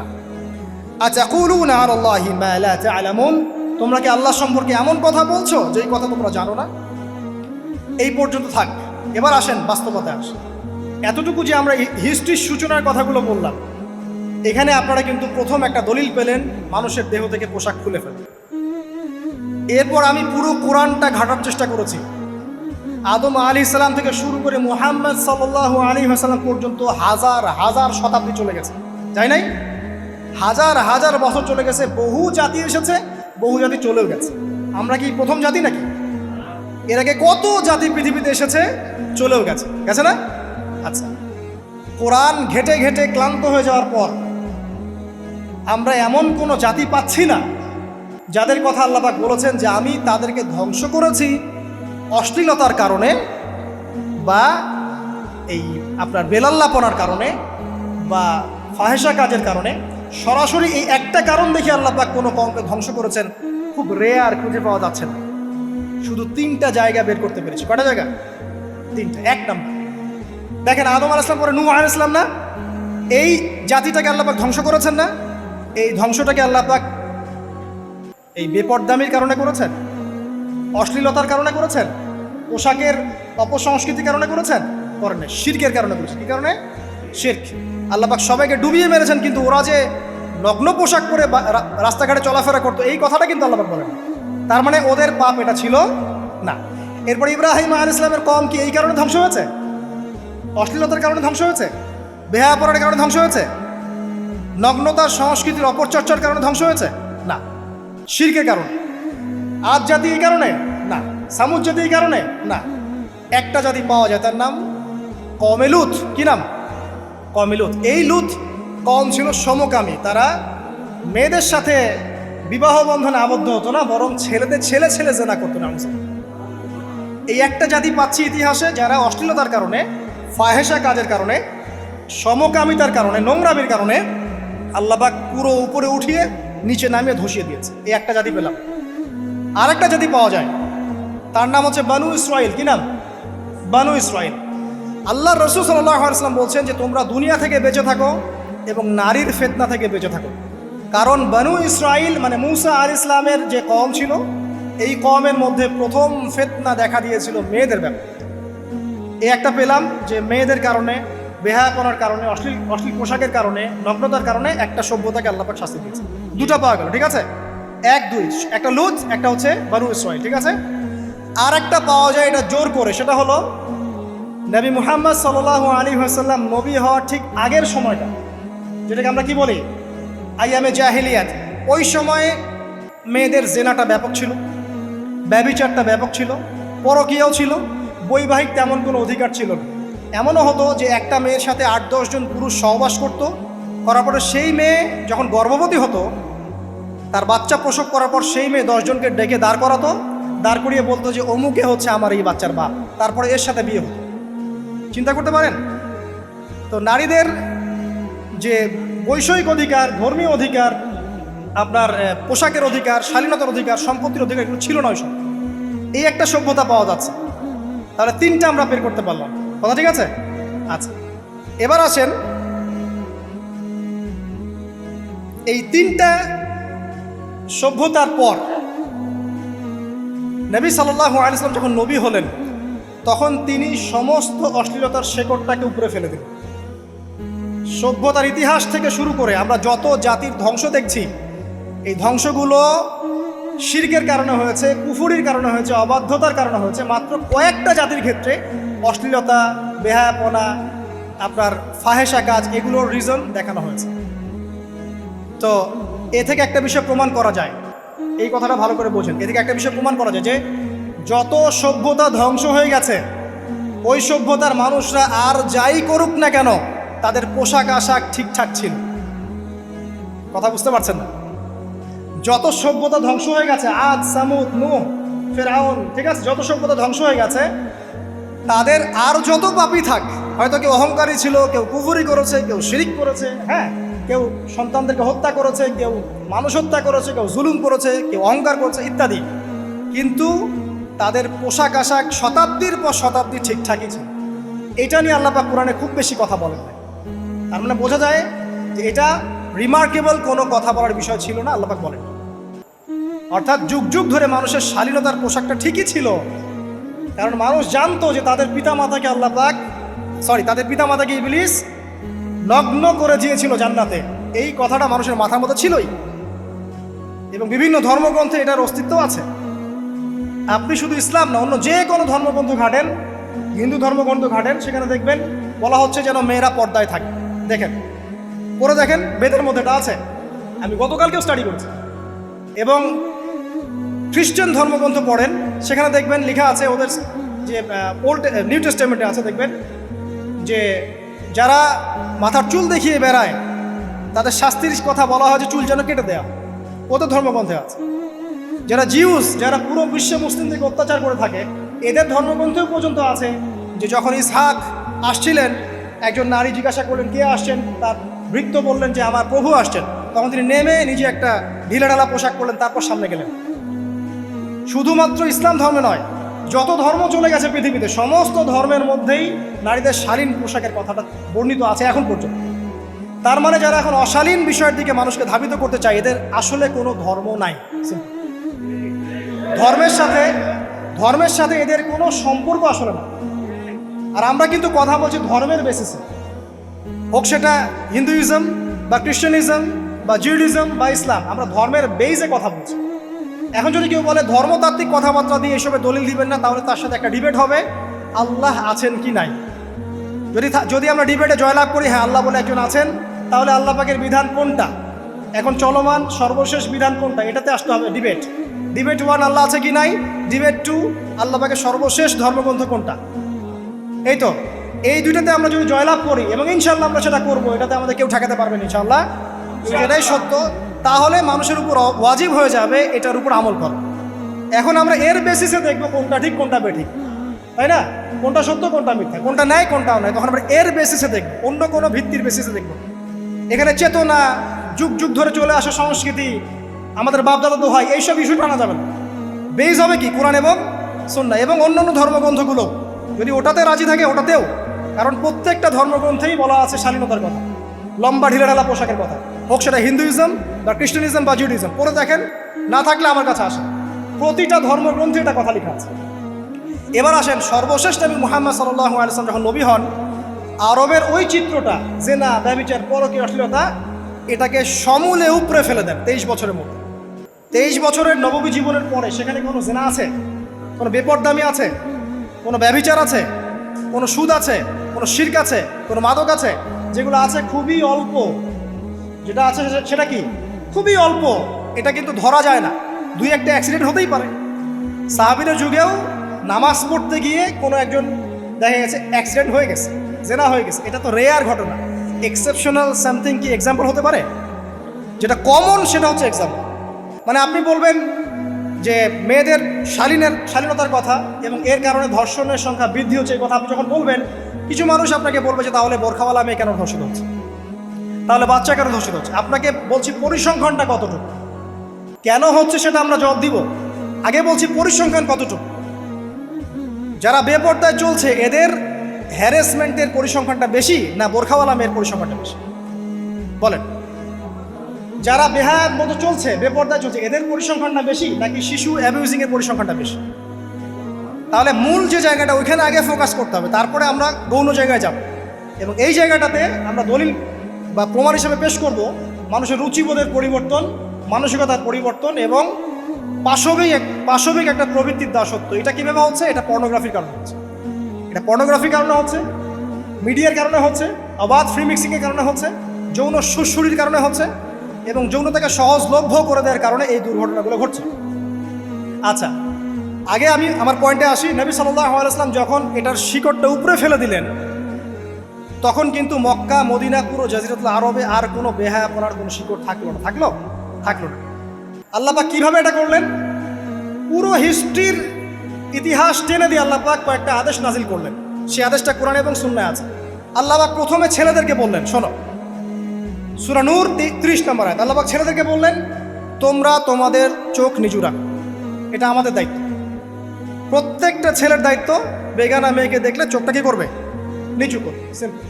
আতাকুলুনা আলাল্লাহি মা লা তা'লামুন, তোমরা কি আল্লাহ সম্পর্কে এমন কথা বলছো যেই কথা তোমরা জানো না? এই পর্যন্ত থাক। এবার আসেন বাস্তবতায় আসেন। এতটুকু যে আমরা হিস্ট্রির সূচনার কথাগুলো বললাম, এখানে আপনারা কিন্তু প্রথম একটা দলিল পেলেন মানুষের দেহ থেকে পোশাক খুলে ফেলে। এরপর আমি পুরো কোরআনটা ঘাটার চেষ্টা করেছি, আদম আলাইহিস সালাম থেকে শুরু করে মুহাম্মদ সাল্লাল্লাহু আলাইহি ওয়াসাল্লাম পর্যন্ত হাজার হাজার শতাব্দী চলে গেছে। তাই নাই? হাজার হাজার বছর চলে গেছে, বহু জাতি এসেছে, বহু জাতি চলেও গেছে। আমরা কি প্রথম জাতি নাকি? এর আগে কত জাতি পৃথিবীতে এসেছে, চলেও গেছে, গেছে না? আচ্ছা, কোরআন ঘেটে ঘেটে ক্লান্ত হয়ে যাওয়ার পর আমরা এমন কোনো জাতি পাচ্ছি না যাদের কথা আল্লাহ পাক বলেছেন যে আমি তাদেরকে ধ্বংস করেছি অশ্লীলতার কারণে বা এই আপনার বেলাল্লাপনার কারণে বা ফাহেসা কাজের কারণে। সরাসরি এই একটা কারণ দেখে আল্লাহ পাক কোনো কওমকে ধ্বংস করেছেন খুব রেয়ার, খুঁজে পাওয়া যাচ্ছে না। শুধু 3টা জায়গা বের করতে পেরেছি। কটা জায়গা? 3টা। 1 নম্বর দেখেন, আদম আলাইহিস সালাম পরে নূহ আলাইহিস সালাম না, এই জাতিটাকে আল্লাহ পাক ধ্বংস করেছেন না? এই ধ্বংসটাকে আল্লাহ পাক এই বেপরদামির কারণে করেছেন, অশ্লীলতার কারণে করেছেন, পোশাকের অপসংস্কৃতির কারণে করেছেন? করেন না, শিরকের কারণে করেছেন। কি কারণে? শিরক। আল্লাহ পাক সবাইকে ডুবিয়ে মেরেছেন, কিন্তু ওরা যে নগ্ন পোশাক পরে রাস্তাঘাটে চলাফেরা করতো এই কথাটা কিন্তু আল্লাহ পাক বলেন। তার মানে ওদের পাপ এটা ছিল না। এরপর ইব্রাহিম আলাইহিস সালামের কওম কি এই কারণে ধ্বংস হয়েছে? অশ্লীলতার কারণে ধ্বংস হয়েছে? বেহায়াপনার কারণে ধ্বংস হয়েছে? নগ্নতার সংস্কৃতির অপচর্চার কারণে ধ্বংস হয়েছে? না, শিরকের কারণে। আদ জাতি এই কারণে? না। সামুদ জাতি এই কারণে? না। একটা জাতি পাওয়া যায়, তার নাম কওমে লূত। কি নাম? কওমে লূত। এই লূত কওম ছিল সমকামী। তারা মেয়েদের সাথে বিবাহ বন্ধনে আবদ্ধ হতো না, বরং ছেলেদের ছেলে ছেলে জেনা করতো না। এই একটা জাতি পাচ্ছি ইতিহাসে যারা অশ্লীলতার কারণে, ফাহেসা কাজের কারণে, সমকামিতার কারণে, নোংরামির কারণে আল্লাহ পাক পুরো উপরে উঠিয়ে নিচে নামিয়ে ধসিয়ে দিয়েছে। এই একটা জাতি পেলাম। আর একটা জাতি পাওয়া যায়, তার নাম হচ্ছে বানু ইসরাইল। কি নাম? বানু ইসরাইল। আল্লাহ রাসূল সাল্লাল্লাহু আলাইহি ওয়াসাল্লাম বলছেন যে তোমরা দুনিয়া থেকে বেঁচে থাকো এবং নারীর ফিতনা থেকে বেঁচে থাকো। কারণ বানু ইসরাইল মানে মূসা আলাইহিস সালামের যে কওম ছিল, এই কওমের মধ্যে প্রথম ফিতনা দেখা দিয়েছিল মেয়েদের ব্যাপারে। এই একটা পেলাম যে মেয়েদের কারণে, বেহায়াপনার কারণে, অশ্লীল পোশাকের কারণে, নগ্নতার কারণে একটা সভ্যতাকে আল্লাহ পাক শাস্তি দিয়েছে। 2টা পাওয়া গেল, ঠিক আছে? 1 2, একটা লূত, একটা হচ্ছে বানু ইসরাইল, ঠিক আছে? আর একটা পাওয়া যায় এটা জোর করে, সেটা হলো নবী মুহাম্মদ সাল্লাল্লাহু আলাইহি ওয়াসাল্লাম নবী হওয়ার ঠিক আগের সময়টা, যেটাকে আমরা কি বলি আইয়ামে জাহিলিয়াত। ওই সময়ে মেয়েদের জেনাটা ব্যাপক ছিল, ব্যভিচারটা ব্যাপক ছিল, পরকীয়াও ছিল, বৈবাহিক তেমন কোনো অধিকার ছিল না। এমনও হতো যে একটা মেয়ের সাথে 8-10 জন পুরুষ সহবাস করত, করার পরে সেই মেয়ে যখন গর্ভবতী হতো, তার বাচ্চা প্রসব করার পর সেই মেয়ে 10 জনকে ডেকে দাঁড় করাতো, দাঁড় করিয়ে বলতো যে অমুকে হচ্ছে আমার এই বাচ্চার বাপ, তারপরে এর সাথে বিয়ে হতো। চিন্তা করতে পারেন? তো নারীদের যে বৈষয়িক অধিকার, ধর্মীয় অধিকার, আপনার পোশাকের অধিকার, শালীনতার অধিকার, সম্পত্তির অধিকার এগুলো ছিল না ওই সময়। এই একটা সভ্যতা পাওয়া যাচ্ছে। তাহলে 3টা আমরা বের করতে পারলাম। কথা ঠিক আছে? আচ্ছা, এবার আসেন এই 3টা সভ্যতার পর নবী সাল্লাল্লাহু আলাইহি ওয়াসাল্লাম যখন নবী হলেন, তখন তিনি সমস্ত অশ্লীলতার শেকড়টাকে উপরে ফেলে দিলেন। সভ্যতার ইতিহাস থেকে শুরু করে আমরা যত জাতির ধ্বংস দেখছি, এই ধ্বংসগুলো শিরকের কারণে হয়েছে, কুফুরির কারণে হয়েছে, অবাধ্যতার কারণে হয়েছে। মাত্র কয়েকটা জাতির ক্ষেত্রে অশ্লীলতা, বেহায়াপনা, আপনার ফাহেসা কাজ, এগুলোর রিজন দেখানো হয়েছে। তো এ থেকে একটা বিষয় প্রমাণ করা যায়, এই কথাটা ভালো করে বোঝেন। এ থেকে একটা বিষয় প্রমাণ করা যায় যে যত সভ্যতা ধ্বংস হয়ে গেছে, ওই সভ্যতার মানুষরা আর যাই করুক না কেন, তাদের পোশাক আশাক ঠিকঠাক ছিল। কথা বুঝতে পারছেন না? যত সভ্যতা ধ্বংস হয়ে গেছে, আদ, সামুদ, নূহ, ফেরাউন, ঠিক আছে, যত সভ্যতা ধ্বংস হয়ে গেছে, তাদের আর যত পাপী থাক, হয়তো কেউ অহংকারী ছিল, কেউ কুফরি করেছে, কেউ শিরিক করেছে, হ্যাঁ, কেউ সন্তানদেরকে হত্যা করেছে, কেউ মানুষ হত্যা করেছে, কেউ জুলুম করেছে, কেউ অহংকার করেছে ইত্যাদি, কিন্তু তাদের পোশাক আশাক শতাব্দীর পর শতাব্দী ঠিকঠাকই ছিল। এটা নিয়ে আল্লাহ পাক কোরআনে খুব বেশি কথা বলেন না। তার মানে বোঝা যায় যে এটা রিমার্কেবল কোনো কথা বলার বিষয় ছিল না, আল্লাহ পাক বলেন। অর্থাৎ যুগ যুগ ধরে মানুষের শালীনতার পোশাকটা ঠিকই ছিল, কারণ মানুষ জানতো যে তাদের পিতামাতাকে আল্লাহ পাক, তাদের পিতামাতাকে ইবলিস নগ্ন করে দিয়েছিল জান্নাতে। এই কথাটা মানুষের মাথার মধ্যে ছিলই, এবং বিভিন্ন ধর্মগ্রন্থে এটার অস্তিত্ব আছে। আপনি শুধু ইসলাম না, অন্য যে কোনো ধর্মগ্রন্থ ঘাটেন, হিন্দু ধর্মগ্রন্থ ঘাটেন, সেখানে দেখবেন বলা হচ্ছে যেন মেয়েরা পর্দায় থাকে। দেখেন পরে দেখেন বেদের মধ্যে এটা আছে, আমি গতকালকেও স্টাডি করছি। এবং খ্রিস্টান ধর্মগ্রন্থ পড়েন, সেখানে দেখবেন লেখা আছে ওদের যে ওল্ড নিউ টেস্টামেন্টে আছে, দেখবেন যে যারা মাথার চুল দেখিয়ে বেড়ায় তাদের শাস্তির কথা বলা হয় যে চুল যেন কেটে দেওয়া, ওদের ধর্মগ্রন্থে আছে। যারা জিউস, যারা পুরো বিশ্ব মুসলিমদেরকে অত্যাচার করে থাকে, এদের ধর্মগ্রন্থেও পর্যন্ত আছে যে যখন ইসহাক আসছিলেন, একজন নারী জিজ্ঞাসা করলেন কে আসছেন, তার ভৃত্য বললেন যে আমার প্রভু আসছেন। তখন তিনি নেমে নিজে একটা ঢিলাঢালা পোশাক করলেন, তারপর সামনে গেলেন। শুধুমাত্র ইসলাম ধর্মে নয়, যত ধর্ম চলে গেছে পৃথিবীতে, সমস্ত ধর্মের মধ্যেই নারীদের শালীন পোশাকের কথাটা বর্ণিত আছে এখন পর্যন্ত। তার মানে যারা এখন অশালীন বিষয়ের দিকে মানুষকে ধাবিত করতে চায়, এদের আসলে কোনো ধর্ম নাই। ধর্মের সাথে এদের কোনো সম্পর্ক আসলে না। আর আমরা কিন্তু কথা বলছি ধর্মের বেসিসে, হোক সেটা হিন্দুইজম বা খ্রিস্টানিজম বা জিউডিজম বা ইসলাম, আমরা ধর্মের বেইজে কথা বলছি। এখন যদি কেউ বলে ধর্মতাত্ত্বিক কথাবার্তা দিয়ে এসবে দলিল দিবেন না, তাহলে তার সাথে একটা ডিবেট হবে আল্লাহ আছেন কি নাই। যদি আমরা ডিবেটে জয়লাভ করি হ্যাঁ আল্লাহ বলে একজন আছেন, তাহলে আল্লাহ পাকের বিধান কোনটা, এখন চলমান সর্বশেষ বিধান কোনটা, এটাতে আসতে হবে ডিবেট। ডিবেট 1 আল্লাহ আছে কি নাই, ডিবেট 2 আল্লাহ পাকের সর্বশেষ ধর্মগ্রন্থ কোনটা। এই তো এই দুইটাতে আমরা যদি জয়লাভ করি, এবং ইনশাল্লাহ আমরা সেটা করবো, এটাতে আমাদের কেউ ঠেকাতে পারবেন ইনশাল্লাহ, এটাই সত্য, তাহলে মানুষের উপর ওয়াজিব হয়ে যাবে এটার উপর আমল করা। এখন আমরা এর বেসিসে দেখবো কোনটা ঠিক কোনটা বেঠিক, তাই না, কোনটা সত্য কোনটা মিথ্যা, কোনটা ন্যায় কোনটাও নয়, তখন আমরা এর বেসিসে দেখবো, অন্য কোনো ভিত্তির বেসিসে দেখবো। এখানে চেতনা, যুগ যুগ ধরে চলে আসা সংস্কৃতি, আমাদের বাপদাদা দোহাই, এইসব ইস্যু টানা যাবে না। বেস হবে কি কোরআন এবং সুন্নাহ, এবং অন্যান্য ধর্মগ্রন্থগুলো যদি ওটাতে রাজি থাকে ওটাতেও, কারণ প্রত্যেকটা ধর্মগ্রন্থেই বলা আছে শালীনতার কথা, লম্বা ঢিলাঢালা পোশাকের কথা, হোক সেটা হিন্দুইজম বা খ্রিস্টানিজম বা জুডিজম। পরে দেখেন, না থাকলে আমার কাছে আসেন, প্রতিটা ধর্মগ্রন্থে এটা কথা লেখা আছে। এবার আসেন, সর্বশেষ নবী মুহাম্মদ সাল্লাল্লাহু আলাইহি ওয়াসাল্লাম যখন নবী হন, আরবের ওই চিত্রটা জেনা, ব্যভিচার, পরকীয়া, অশ্লীলতা, এটাকে সমূলে উপড়ে ফেলে দেন 23 বছরের মধ্যে। 23 বছরের নববী জীবনের পরে সেখানে কোনো জেনা আছে, কোনো বেপরদামি আছে, কোনো ব্যভিচার আছে, কোনো সুদ আছে, কোনো শিরক আছে, কোনো মাদক আছে? যেগুলো আছে খুবই অল্প, যেটা আছে সেটা কি খুবই অল্প, এটা কিন্তু ধরা যায় না। 2-1টা অ্যাক্সিডেন্ট হতেই পারে। সাহাবীদের যুগেও নামাজ পড়তে গিয়ে কোনো একজন দেখা গেছে অ্যাক্সিডেন্ট হয়ে গেছে, জেনা হয়ে গেছে, এটা তো রেয়ার ঘটনা। এক্সেপশনাল সামথিং কি এক্সাম্পল হতে পারে? যেটা কমন সেটা হচ্ছে এক্সাম্পল। মানে আপনি বলবেন যে মেয়েদের শালীনতার কথা এবং এর কারণে ধর্ষণের সংখ্যা বৃদ্ধি হচ্ছে, এই কথা আপনি যখন বলবেন, কিছু মানুষ আপনাকে বলবে যে তাহলে বোরখাওয়ালা মেয়ে কেন ধর্ষিত হচ্ছে, তাহলে বাচ্চা কেন ধর্ষিত হচ্ছে। আপনাকে বলছি পরিসংখ্যানটা কতটুকু, কেন হচ্ছে সেটা আমরা জবাব দিব। আগে বলছি পরিসংখ্যান কতটুকু। যারা বেপর্দায় চলছে এদের হ্যারাসমেন্টের পরিসংখ্যানটা বেশি না বোরখাওয়ালা মেয়ের পরিসংখ্যানটা বেশি? বলেন। যারা বেহায়ার মতো চলছে, বেপর্দায় চলছে, এদের পরিসংখ্যানটা বেশি নাকি শিশু অ্যাবিউজিংয়ের পরিসংখ্যানটা বেশি? তাহলে মূল যে জায়গাটা ওইখানে আগে ফোকাস করতে হবে, তারপরে আমরা গৌণ জায়গায় যাব। এবং এই জায়গাটাতে আমরা দলিল বা প্রমাণ হিসেবে পেশ করব মানুষের রুচিবোধের পরিবর্তন, মানসিকতার পরিবর্তন এবং পাশবিক একটা প্রবৃত্তির দাসত্ব। এটা কীভাবে হচ্ছে? এটা পর্নোগ্রাফির কারণে হচ্ছে, এটা পর্নোগ্রাফির কারণে হচ্ছে, মিডিয়ার কারণে হচ্ছে, অবাধ ফ্রি মিক্সিংয়ের কারণে হচ্ছে, যৌন সুশ্রুরির কারণে হচ্ছে, এবং যৌনতাকে সহজলভ্য করে দেওয়ার কারণে এই দুর্ঘটনাগুলো ঘটছে। আচ্ছা, আগে আমি আমার পয়েন্টে আসি। নবী সাল্লাল্লাহু আলাইহি ওয়াসাল্লাম যখন এটার শিকড়টা উপরে ফেলে দিলেন, তখন কিন্তু মক্কা, মদিনা, পুরো জাজিরাতুল আরবে আর কোনো বেহায়াপনার কোনো শিকড় থাকলো না। আল্লাহ পাক কীভাবে এটা করলেন? পুরো হিস্ট্রির ইতিহাস টেনে দিয়ে আল্লাহ পাক কয়েকটা আদেশ নাজিল করলেন। সেই আদেশটা কোরআন এবং সুন্নাহে আছে। আল্লাহ পাক প্রথমে ছেলেদেরকে বললেন, শোনো, সূরা নূর 30 নম্বর আয়াত। আল্লাহ পাক ছেলেদেরকে বললেন, তোমরা তোমাদের চোখ নিচু রাখো, এটা আমাদের দায়িত্ব। প্রত্যেকটা ছেলের দায়িত্ব বেগানা মেয়েকে দেখলে চোখটা কি করবে? নিচু করবে, সিম্পল।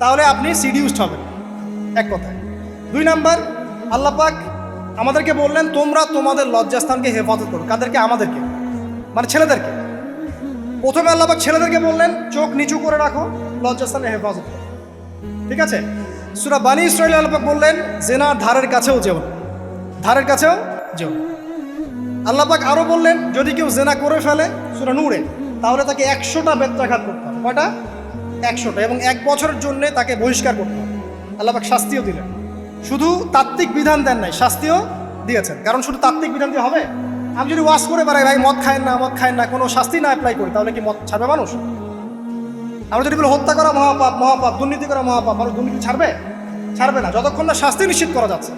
তাহলে আপনি সিডিউসড হবেন, এক কথায়। 2 নাম্বার, আল্লাহ পাক আমাদেরকে বললেন, তোমরা তোমাদের লজ্জাস্থানকে হেফাজত করো। কাদেরকে? আমাদেরকে, মানে ছেলেদেরকে। প্রথমে আল্লাহ পাক ছেলেদেরকে বললেন চোখ নিচু করে রাখো, লজ্জাস্থানে হেফাজত করো, ঠিক আছে? সূরা বানী ইসরাঈল আল্লাহ পাক বললেন, জেনার ধারের কাছেও যেও না, ধারের কাছেও যেও না। আল্লাহ পাক আরও বললেন, যদি কেউ জেনা করে ফেলে, সূরা নূরে, তাহলে তাকে 100টা বেত্রাঘাত করতে হবে। কয়টা? 100টা, এবং 1 বছরের জন্য তাকে বহিষ্কার করতে হবে। আল্লাহ পাক শাস্তিও দিলেন। শুধু তাত্ত্বিক বিধান দেন নাই, শাস্তিও দিয়েছেন। কারণ শুধু তাত্ত্বিক বিধান দিয়ে হবে? আমি যদি ওয়াজ করে বেড়াই ভাই মদ খায়েন না, কোনো শাস্তি না অ্যাপ্লাই করি, তাহলে কি মদ ছাড়বে মানুষ? আমরা যদি বলি হত্যা করা মহাপাপ, দুর্নীতি করা মহাপাপ, মানুষ দুর্নীতি ছাড়বে না যতক্ষণ না শাস্তি নিশ্চিত করা যাচ্ছে।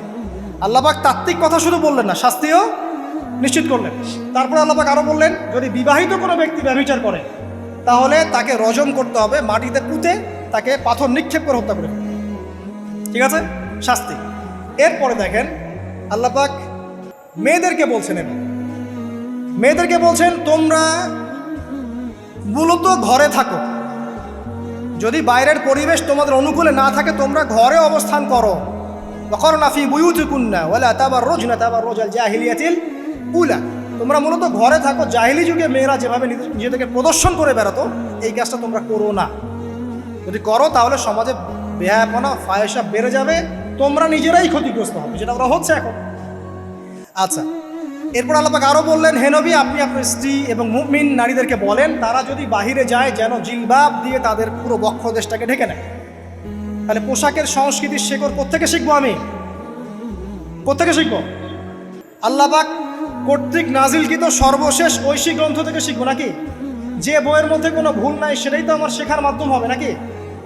আল্লাহ পাক তাত্ত্বিক কথা শুধু বললেন না, শাস্তিও নিশ্চিত করলেন। তারপরে আল্লাহ পাক আরও বললেন, যদি বিবাহিত কোনো ব্যক্তি ব্যভিচার করে তাহলে তাকে রজম করতে হবে, মাটিতে পুঁতে তাকে পাথর নিক্ষেপ করে হত্যা করে। ঠিক আছে, শাস্তি। এরপরে দেখেন আল্লাহ পাক মেয়েদেরকে বলছেন তোমরা মূলত ঘরে থাকো, যদি বাইরের পরিবেশ তোমাদের অনুকূলে না থাকে তোমরা ঘরে অবস্থান করো। ওয়াকরনা ফি বুয়ুতিকুন্না ওয়ালা তাবাররুজনা তাবাররুজাল জাহিলিয়াতিল উলা, তোমরা মূলত ঘরে থাকো। জাহিলি যুগে মেয়েরা যেভাবে নিজেদেরকে প্রদর্শন করে বেড়াতো, এই কাজটা তোমরা করো না। যদি করো তাহলে সমাজে বেহায়াপনা ফায়সা বেড়ে যাবে, তোমরা নিজেরাই ক্ষতিগ্রস্ত হবে, যেটা ওরা হচ্ছে এখন। আচ্ছা, এরপর আল্লাহ পাক আরও বললেন, হে নবী আপনি আপনার স্ত্রী এবং মুমিন নারীদেরকে বলেন তারা যদি বাহিরে যায় যেন জিলবাব দিয়ে তাদের পুরো বক্ষদেশটাকে ঢেকে নেয়। তাহলে পোশাকের সংস্কৃতির শেকড় কোত্থেকে শিখবো? কোত্থেকে শিখবো? আল্লাহ পাক কর্তৃক নাজিলকৃত সর্বশেষ ঐশী গ্রন্থ থেকে শিখবো নাকি? যে বইয়ের মধ্যে কোনো ভুল নাই সেটাই তো আমার শেখার মাধ্যম হবে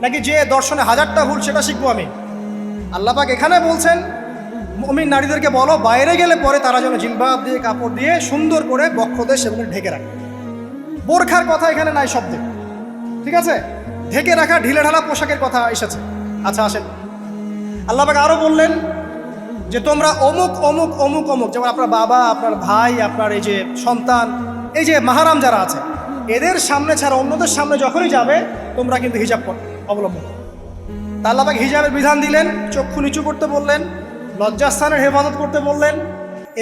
নাকি যে দর্শনে হাজারটা ভুল সেটা শিখবো আমি? আল্লাহ পাক এখানে বলছেন মুমিন নারীদেরকে বলো বাইরে গেলে পরে তারা যেন জিলবাব দিয়ে কাপড় দিয়ে সুন্দর করে বক্ষদেশ এবং ঢেকে রাখে। বোরখার কথা এখানে নাই শব্দে, ঠিক আছে? ঢেকে রাখা ঢিলেঢালা পোশাকের কথা এসেছে। আচ্ছা আসেন, আল্লাহ পাক আরও বললেন যে তোমরা অমুক অমুক অমুক অমুক, যেমন আপনার বাবা, আপনার ভাই, আপনার এই যে সন্তান, এই যে মাহারাম যারা আছে এদের সামনে ছাড়া অন্যদের সামনে যখনই যাবে তোমরা কিন্তু হিজাব অবলম্বন। তা আল্লাহ পাক হিজাবের বিধান দিলেন, চক্ষু নিচু করতে বললেন, লজ্জাস্থানের হেফাজত করতে বললেন,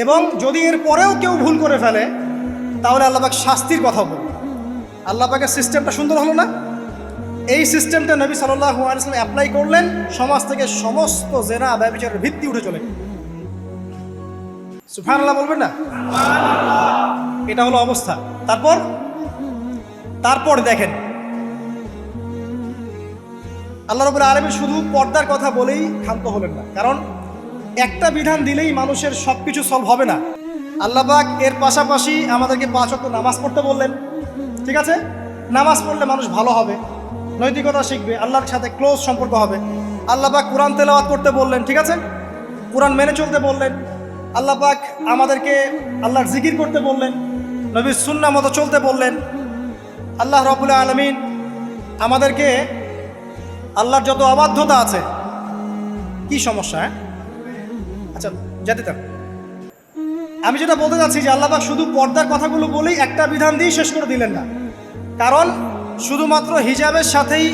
এবং যদি এর পরেও কেউ ভুল করে ফেলে তাহলে আল্লাহ পাক শাস্তির কথা বললেন। আল্লাহ পাকের সিস্টেমটা সুন্দর হলো না? এই সিস্টেমটা নবী সাল্লাল্লাহু আলাইহি ওয়াসাল্লাম অ্যাপ্লাই করলেন, সমাজ থেকে সমস্ত জেনা ব্যভিচারের ভিত্তি উঠে চলে গেল। সুবহানাল্লাহ বলবেন না? এটা হলো অবস্থা। তারপর দেখেন আল্লাহ রাব্বুল আলামিন শুধু পর্দার কথা বলেই ক্ষান্ত হলেন না, কারণ একটা বিধান দিলেই মানুষের সব কিছু সলভ হবে না। আল্লাহ পাক এর পাশাপাশি আমাদেরকে 5 ওয়াক্ত নামাজ পড়তে বললেন। ঠিক আছে, নামাজ পড়লে মানুষ ভালো হবে, নৈতিকতা শিখবে, আল্লাহর সাথে ক্লোজ সম্পর্ক হবে। আল্লাহ পাক কোরআন তেলাওয়াত করতে বললেন, ঠিক আছে, কোরআন মেনে চলতে বললেন। আল্লাহ পাক আমাদেরকে আল্লাহর জিকির করতে বললেন, নবীর সুন্নাহ মতো চলতে বললেন। আল্লাহ রাব্বুল আলামিন আমাদেরকে আল্লাহর যত অবাধ্যতা আছে, কি সমস্যা? আচ্ছা যেতে থাক। আমি যেটা বলতে চাচ্ছি যে আল্লাহ পাক শুধু পর্দার কথাগুলো বলেই একটা বিধান দিয়ে শেষ করে দিলেন না, কারণ শুধুমাত্র হিজাবের সাথেই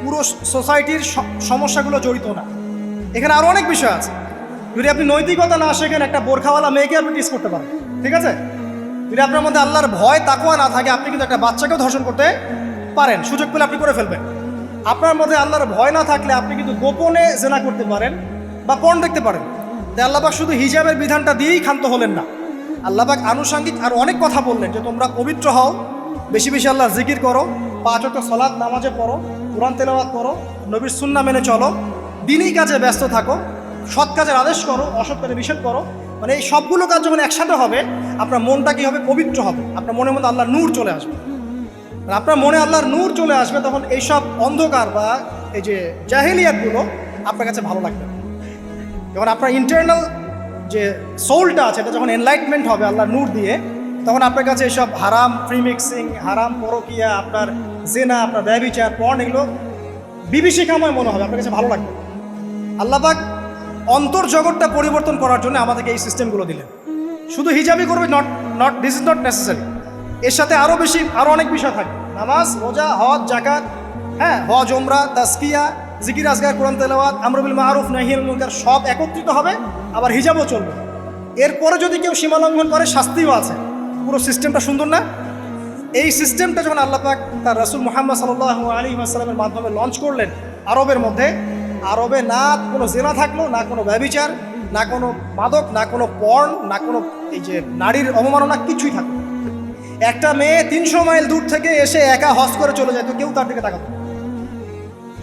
পুরো সোসাইটির সমস্যাগুলো জড়িত না, এখানে আরও অনেক বিষয় আছে। যদি আপনি নৈতিকতা না শেখেন, একটা বোরখাওয়ালা মেয়েকে আপনি টিস করতে পারেন, ঠিক আছে? যদি আপনার মধ্যে আল্লাহর ভয় তাকওয়া না থাকে, আপনি কিন্তু একটা বাচ্চাকেও ধর্ষণ করতে পারেন, সুযোগ পেলে আপনি করে ফেলবেন। আপনার মধ্যে আল্লাহর ভয় না থাকলে আপনি কিন্তু গোপনে জেনা করতে পারেন বা পর্ন দেখতে পারেন। তাই আল্লাহ পাক শুধু হিজাবের বিধানটা দিয়েই ক্ষান্ত হলেন না, আল্লাহ পাক আনুষঙ্গিক আরও অনেক কথা বললেন, যে তোমরা পবিত্র হও, বেশি বেশি আল্লাহর জিকির করো, 5 ওয়াক্ত সালাত নামাজে পড়ো, কোরআন তেলাওয়াত করো, নবীর সুন্নাহ মেনে চলো, দিনই কাজে ব্যস্ত থাকো, সৎ কাজের আদেশ করো, অসৎ কাজে নিষেধ করো। মানে এই সবগুলো কাজ যখন একসাথে হবে, আপনার মনটা কি হবে? পবিত্র হবে। আপনার মনের মধ্যে আল্লাহর নূর চলে আসবে। আপনার মনে আল্লাহর নূর চলে আসবে, তখন এইসব অন্ধকার বা এই যে জাহিলিয়াতগুলো আপনার কাছে ভালো লাগবে। যখন আপনার ইন্টারনাল যে সোলটা আছে, এটা যখন এনলাইটমেন্ট হবে আল্লাহর নূর দিয়ে, তখন আপনার কাছে এইসব হারাম ফ্রি মিক্সিং, হারাম পরকিয়া, আপনার জেনা, আপনার ব্যভিচার, পর্ন, এগুলো বিভীষিকাময় মনে হবে, আপনার কাছে ভালো লাগবে। আল্লাহ পাক অন্তর্জগৎটা পরিবর্তন করার জন্য আমাদেরকে এই সিস্টেমগুলো দিলেন। শুধু হিজাবই করবে, দিস ইজ নট নেসেসারি। এর সাথে আরও অনেক বিষয় থাকে, নামাজ, রোজা, হজ, জাকাত, হ্যাঁ, হজ, উমরা, তাজকিয়া, জিকির আজগার, কোরআন তেলাওয়াত, আমর বিল মারুফ, নাহি আনিল মুনকার, সব একত্রিত হবে। আবার হিজাবও চলবে। এরপরে যদি কেউ সীমা লঙ্ঘন করে শাস্তিও আছে। পুরো সিস্টেমটা সুন্দর না? এই সিস্টেমটা যখন আল্লাহ পাক তার রাসূল মুহাম্মদ সাল্লাল্লাহু আলাইহি ওয়াসাল্লামের মাধ্যমে লঞ্চ করলেন আরবের মধ্যে, আরবে না কোনো জেনা থাকলো, না কোনো ব্যভিচার, না কোনো মাদক, না কোনো পর্ন, না কোনো এই যে নারীর অবমাননা, কিছুই থাকলো। একটা মেয়ে 300 মাইল দূর থেকে এসে একা হজ করে চলে যায়, তো কেউ তার দিকে তাকাতো,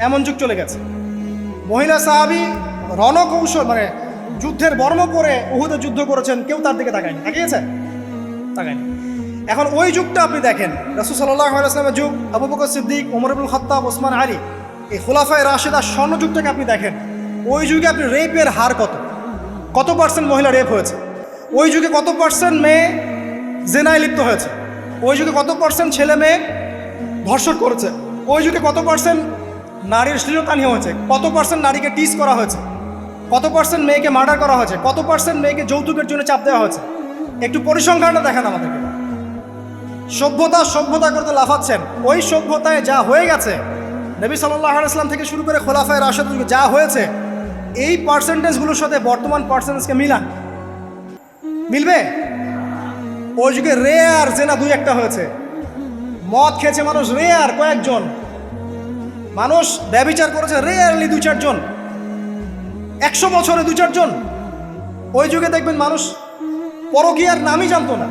এমন যুগ চলে গেছে। মহিলা সাহাবী রণকৌশল মানে যুদ্ধের বর্ম পরে উহুদে যুদ্ধ করেছেন, কেউ তার দিকে তাকায়নি, তাকিয়েছে? তাকায়নি। এখন ওই যুগটা আপনি দেখেন, রাসূল সাল্লাল্লাহু আলাইহি ওয়াসাল্লামের যুগ, আবু বকর সিদ্দিক, ওমর ইবনুল খাত্তাব, ওসমান আলী, এই খুলাফায়ে রাশিদার স্বর্ণ যুগটাকে আপনি দেখেন। ওই যুগে আপনি রেপের হার কত পার্সেন্ট মহিলা রেপ হয়েছে? ওই যুগে কত পার্সেন্ট মেয়ে জেনায় লিপ্ত হয়েছে? ওই যুগে কত পার্সেন্ট ছেলে মেয়ে ধর্ষণ করেছে? ওই যুগে কত পার্সেন্ট নারীর শ্লীলতাহানি হয়েছে? কত পার্সেন্ট নারীকে টিজ করা হয়েছে? কত পার্সেন্ট মেয়েকে মার্ডার করা হয়েছে? কত পার্সেন্ট মেয়েকে যৌতুকের জন্য চাপ দেওয়া হয়েছে? একটু পরিসংখ্যানটা দেখেন আমাদেরকে। সভ্যতা করতে লাফাচ্ছেন। ওই সভ্যতায় যা হয়ে গেছে, নবী সাল্লাল্লাহু আলাইহি ওয়াসাল্লাম থেকে শুরু করে খোলাফায়ে রাশিদুল যা হয়েছে, এই পার্সেন্টেজগুলোর সাথে বর্তমান পার্সেন্টেজকে মিলবে? ওই যুগে রেয়ার জেনা 2-1টা হয়েছে। মদ খেয়েছে মানুষ রেয়ার কয়েকজন, মানুষ ব্যভিচার করেছে রেয়ারলি 2-4 জন, 100 বছরে 2-4 জন। ওই যুগে দেখবেন মানুষ পরকীয়ার নামই জানতো না,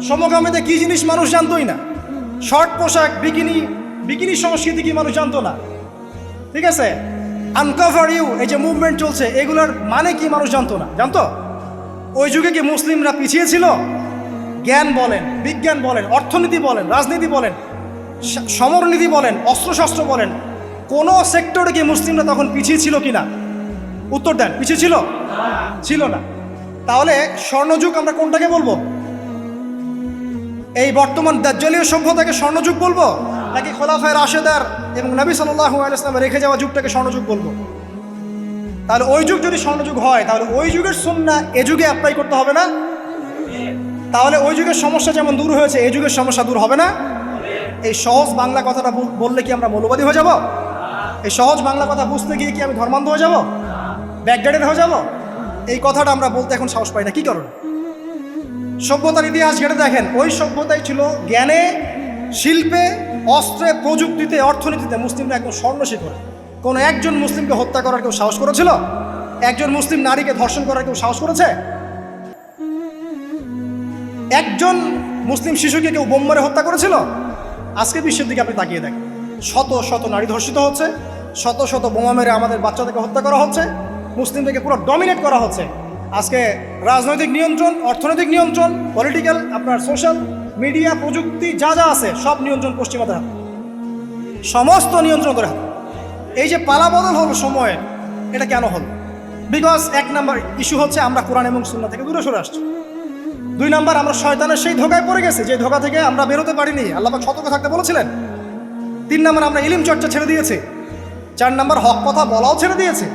সমকামিতা কি জিনিস মানুষ জানতোই না, শর্ট পোশাক বিকিনি সংস্কৃতি কি মানুষ জানতো না, ঠিক আছে? আনকভার ইউ, এই যে মুভমেন্ট চলছে, এগুলোর মানে কি মানুষ জানতো না, জানতো? ওই যুগে কি মুসলিমরা পিছিয়ে ছিল? জ্ঞান বলেন, বিজ্ঞান বলেন, অর্থনীতি বলেন, রাজনীতি বলেন, সমরনীতি বলেন, অস্ত্রশস্ত্র বলেন, কোনো সেক্টরে কি মুসলিমরা তখন পিছিয়ে ছিল কিনা? উত্তর দেন, পিছিয়ে ছিল না। তাহলে স্বর্ণযুগ আমরা কোনটাকে বলবো? এই বর্তমান দাজ্জালীয় সভ্যতাকে স্বর্ণযুগ বলবো, নাকি খোলাফায়ে রাশিদার এবং নবী সাল্লাল্লাহু আলাইহি ওয়াসাল্লাম রেখে যাওয়া যুগটাকে স্বর্ণযুগ বলবো? তাহলে ওই যুগ যদি স্বর্ণযুগ হয়, তাহলে ওই যুগের সুন্নাহ এ যুগে অ্যাপ্লাই করতে হবে না? তাহলে ওই যুগের সমস্যা যেমন দূর হয়েছে, এই যুগের সমস্যা দূর হবে না? এই সহজ বাংলা কথাটা বললে কি আমরা মৌলবাদী হয়ে যাব? এই সহজ বাংলা কথা বুঝতে গিয়ে কি আমি ধর্মান্ধ হয়ে যাব, ব্যাকডেটেড হয়ে যাব? এই কথাটা আমরা বলতে এখন সাহস পাই না। কি কারণ? সভ্যতার ইতিহাস ঘেটে দেখেন, ওই সভ্যতাই ছিল জ্ঞানে, শিল্পে, অস্ত্রে, প্রযুক্তিতে, অর্থনীতিতে মুসলিমরা একদম স্বর্ণ শিখর। কোনো একজন মুসলিমকে হত্যা করার কেউ সাহস করেছিল? একজন মুসলিম নারীকে ধর্ষণ করার কেউ সাহস করেছে? একজন মুসলিম শিশুকে কেউ বোম মেরে হত্যা করেছিল? আজকে বিশ্বের দিকে আপনি তাকিয়ে দেখেন, শত শত নারী ধর্ষিত হচ্ছে, শত শত বোমা মেরে আমাদের বাচ্চাদেরকে হত্যা করা হচ্ছে, মুসলিমদেরকে পুরো ডমিনেট করা হচ্ছে। আজকে রাজনৈতিক নিয়ন্ত্রণ, অর্থনৈতিক নিয়ন্ত্রণ, পলিটিক্যাল, আপনার সোশ্যাল মিডিয়া, প্রযুক্তি যা আছে সব নিয়ন্ত্রণ পশ্চিমাদের হাতে, সমস্ত নিয়ন্ত্রণ করে হাতে। এই যে পালাবদল হলো সময়ে, এটা কেন হলো? বিকজ 1 নাম্বার ইস্যু হচ্ছে আমরা কোরআন এবং সুন্নাহ থেকে দূরে সরে আসছি। 2 নাম্বার, আমরা শয়তানের সেই ধোকায় পড়ে গেছি, যে ধোকা থেকে আমরা বেরোতে পারিনি, আল্লাহ পাক সতর্ক থাকতে বলেছিলেন। 3 নাম্বার, আমরা ইলম চর্চা ছেড়ে দিয়েছি। 4 নাম্বার, হক কথা বলাও ছেড়ে দিয়েছে।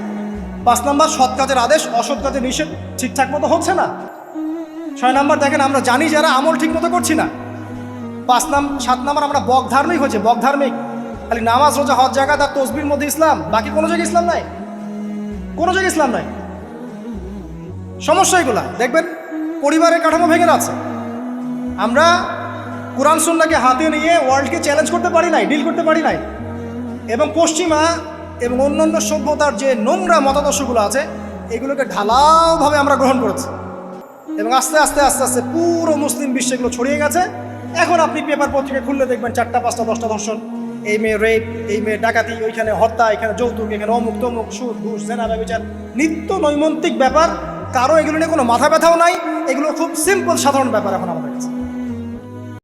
5 নাম্বার, সৎ কাজের আদেশ, অসৎ কাজের নিষেধ ঠিকঠাক মতো হচ্ছে না। 6 নাম্বার, দেখেন আমরা জানি যারা আমল ঠিক মতো করছি না। 7 নাম্বার, আমরা বক ধার্মিক হয়েছে, বক ধার্মিক, খালি নামাজ, রোজা, হজ, জাকাত আর তসবির মধ্যে ইসলাম, বাকি কোনো জায়গায় ইসলাম নাই, কোনো জায়গায় ইসলাম নাই। সমস্যা এগুলা দেখবেন, পরিবারের কাঠামো ভেঙে যাচ্ছে। আমরা কোরআন সুন্নাহকে হাতে নিয়ে ওয়ার্ল্ডকে চ্যালেঞ্জ করতে পারি নাই, ডিল করতে পারি নাই। এবং পশ্চিমা এবং অন্যান্য সভ্যতার যে নোংরা মতাদর্শগুলো আছে, এগুলোকে ঢালাওভাবে আমরা গ্রহণ করেছি, এবং আস্তে আস্তে আস্তে আস্তে পুরো মুসলিম বিশ্বে এগুলো ছড়িয়ে গেছে। এখন আপনি পেপার পত্রিকা খুললে দেখবেন 4টা 5টা 10টা ধর্ষণ, এই মেয়ে রেপ, এই মেয়ে ডাকাতি, ওইখানে হত্যা, এখানে যৌতুক, এখানে অমুক তমুক, সুদ, ঘুষ, জেনা, ব্যভিচার, নিত্য নৈমিত্তিক ব্যাপার। কারো এগুলো নিয়ে কোনো মাথা ব্যথাও নাই, এগুলো খুব সিম্পল সাধারণ ব্যাপার এখন আমাদের কাছে।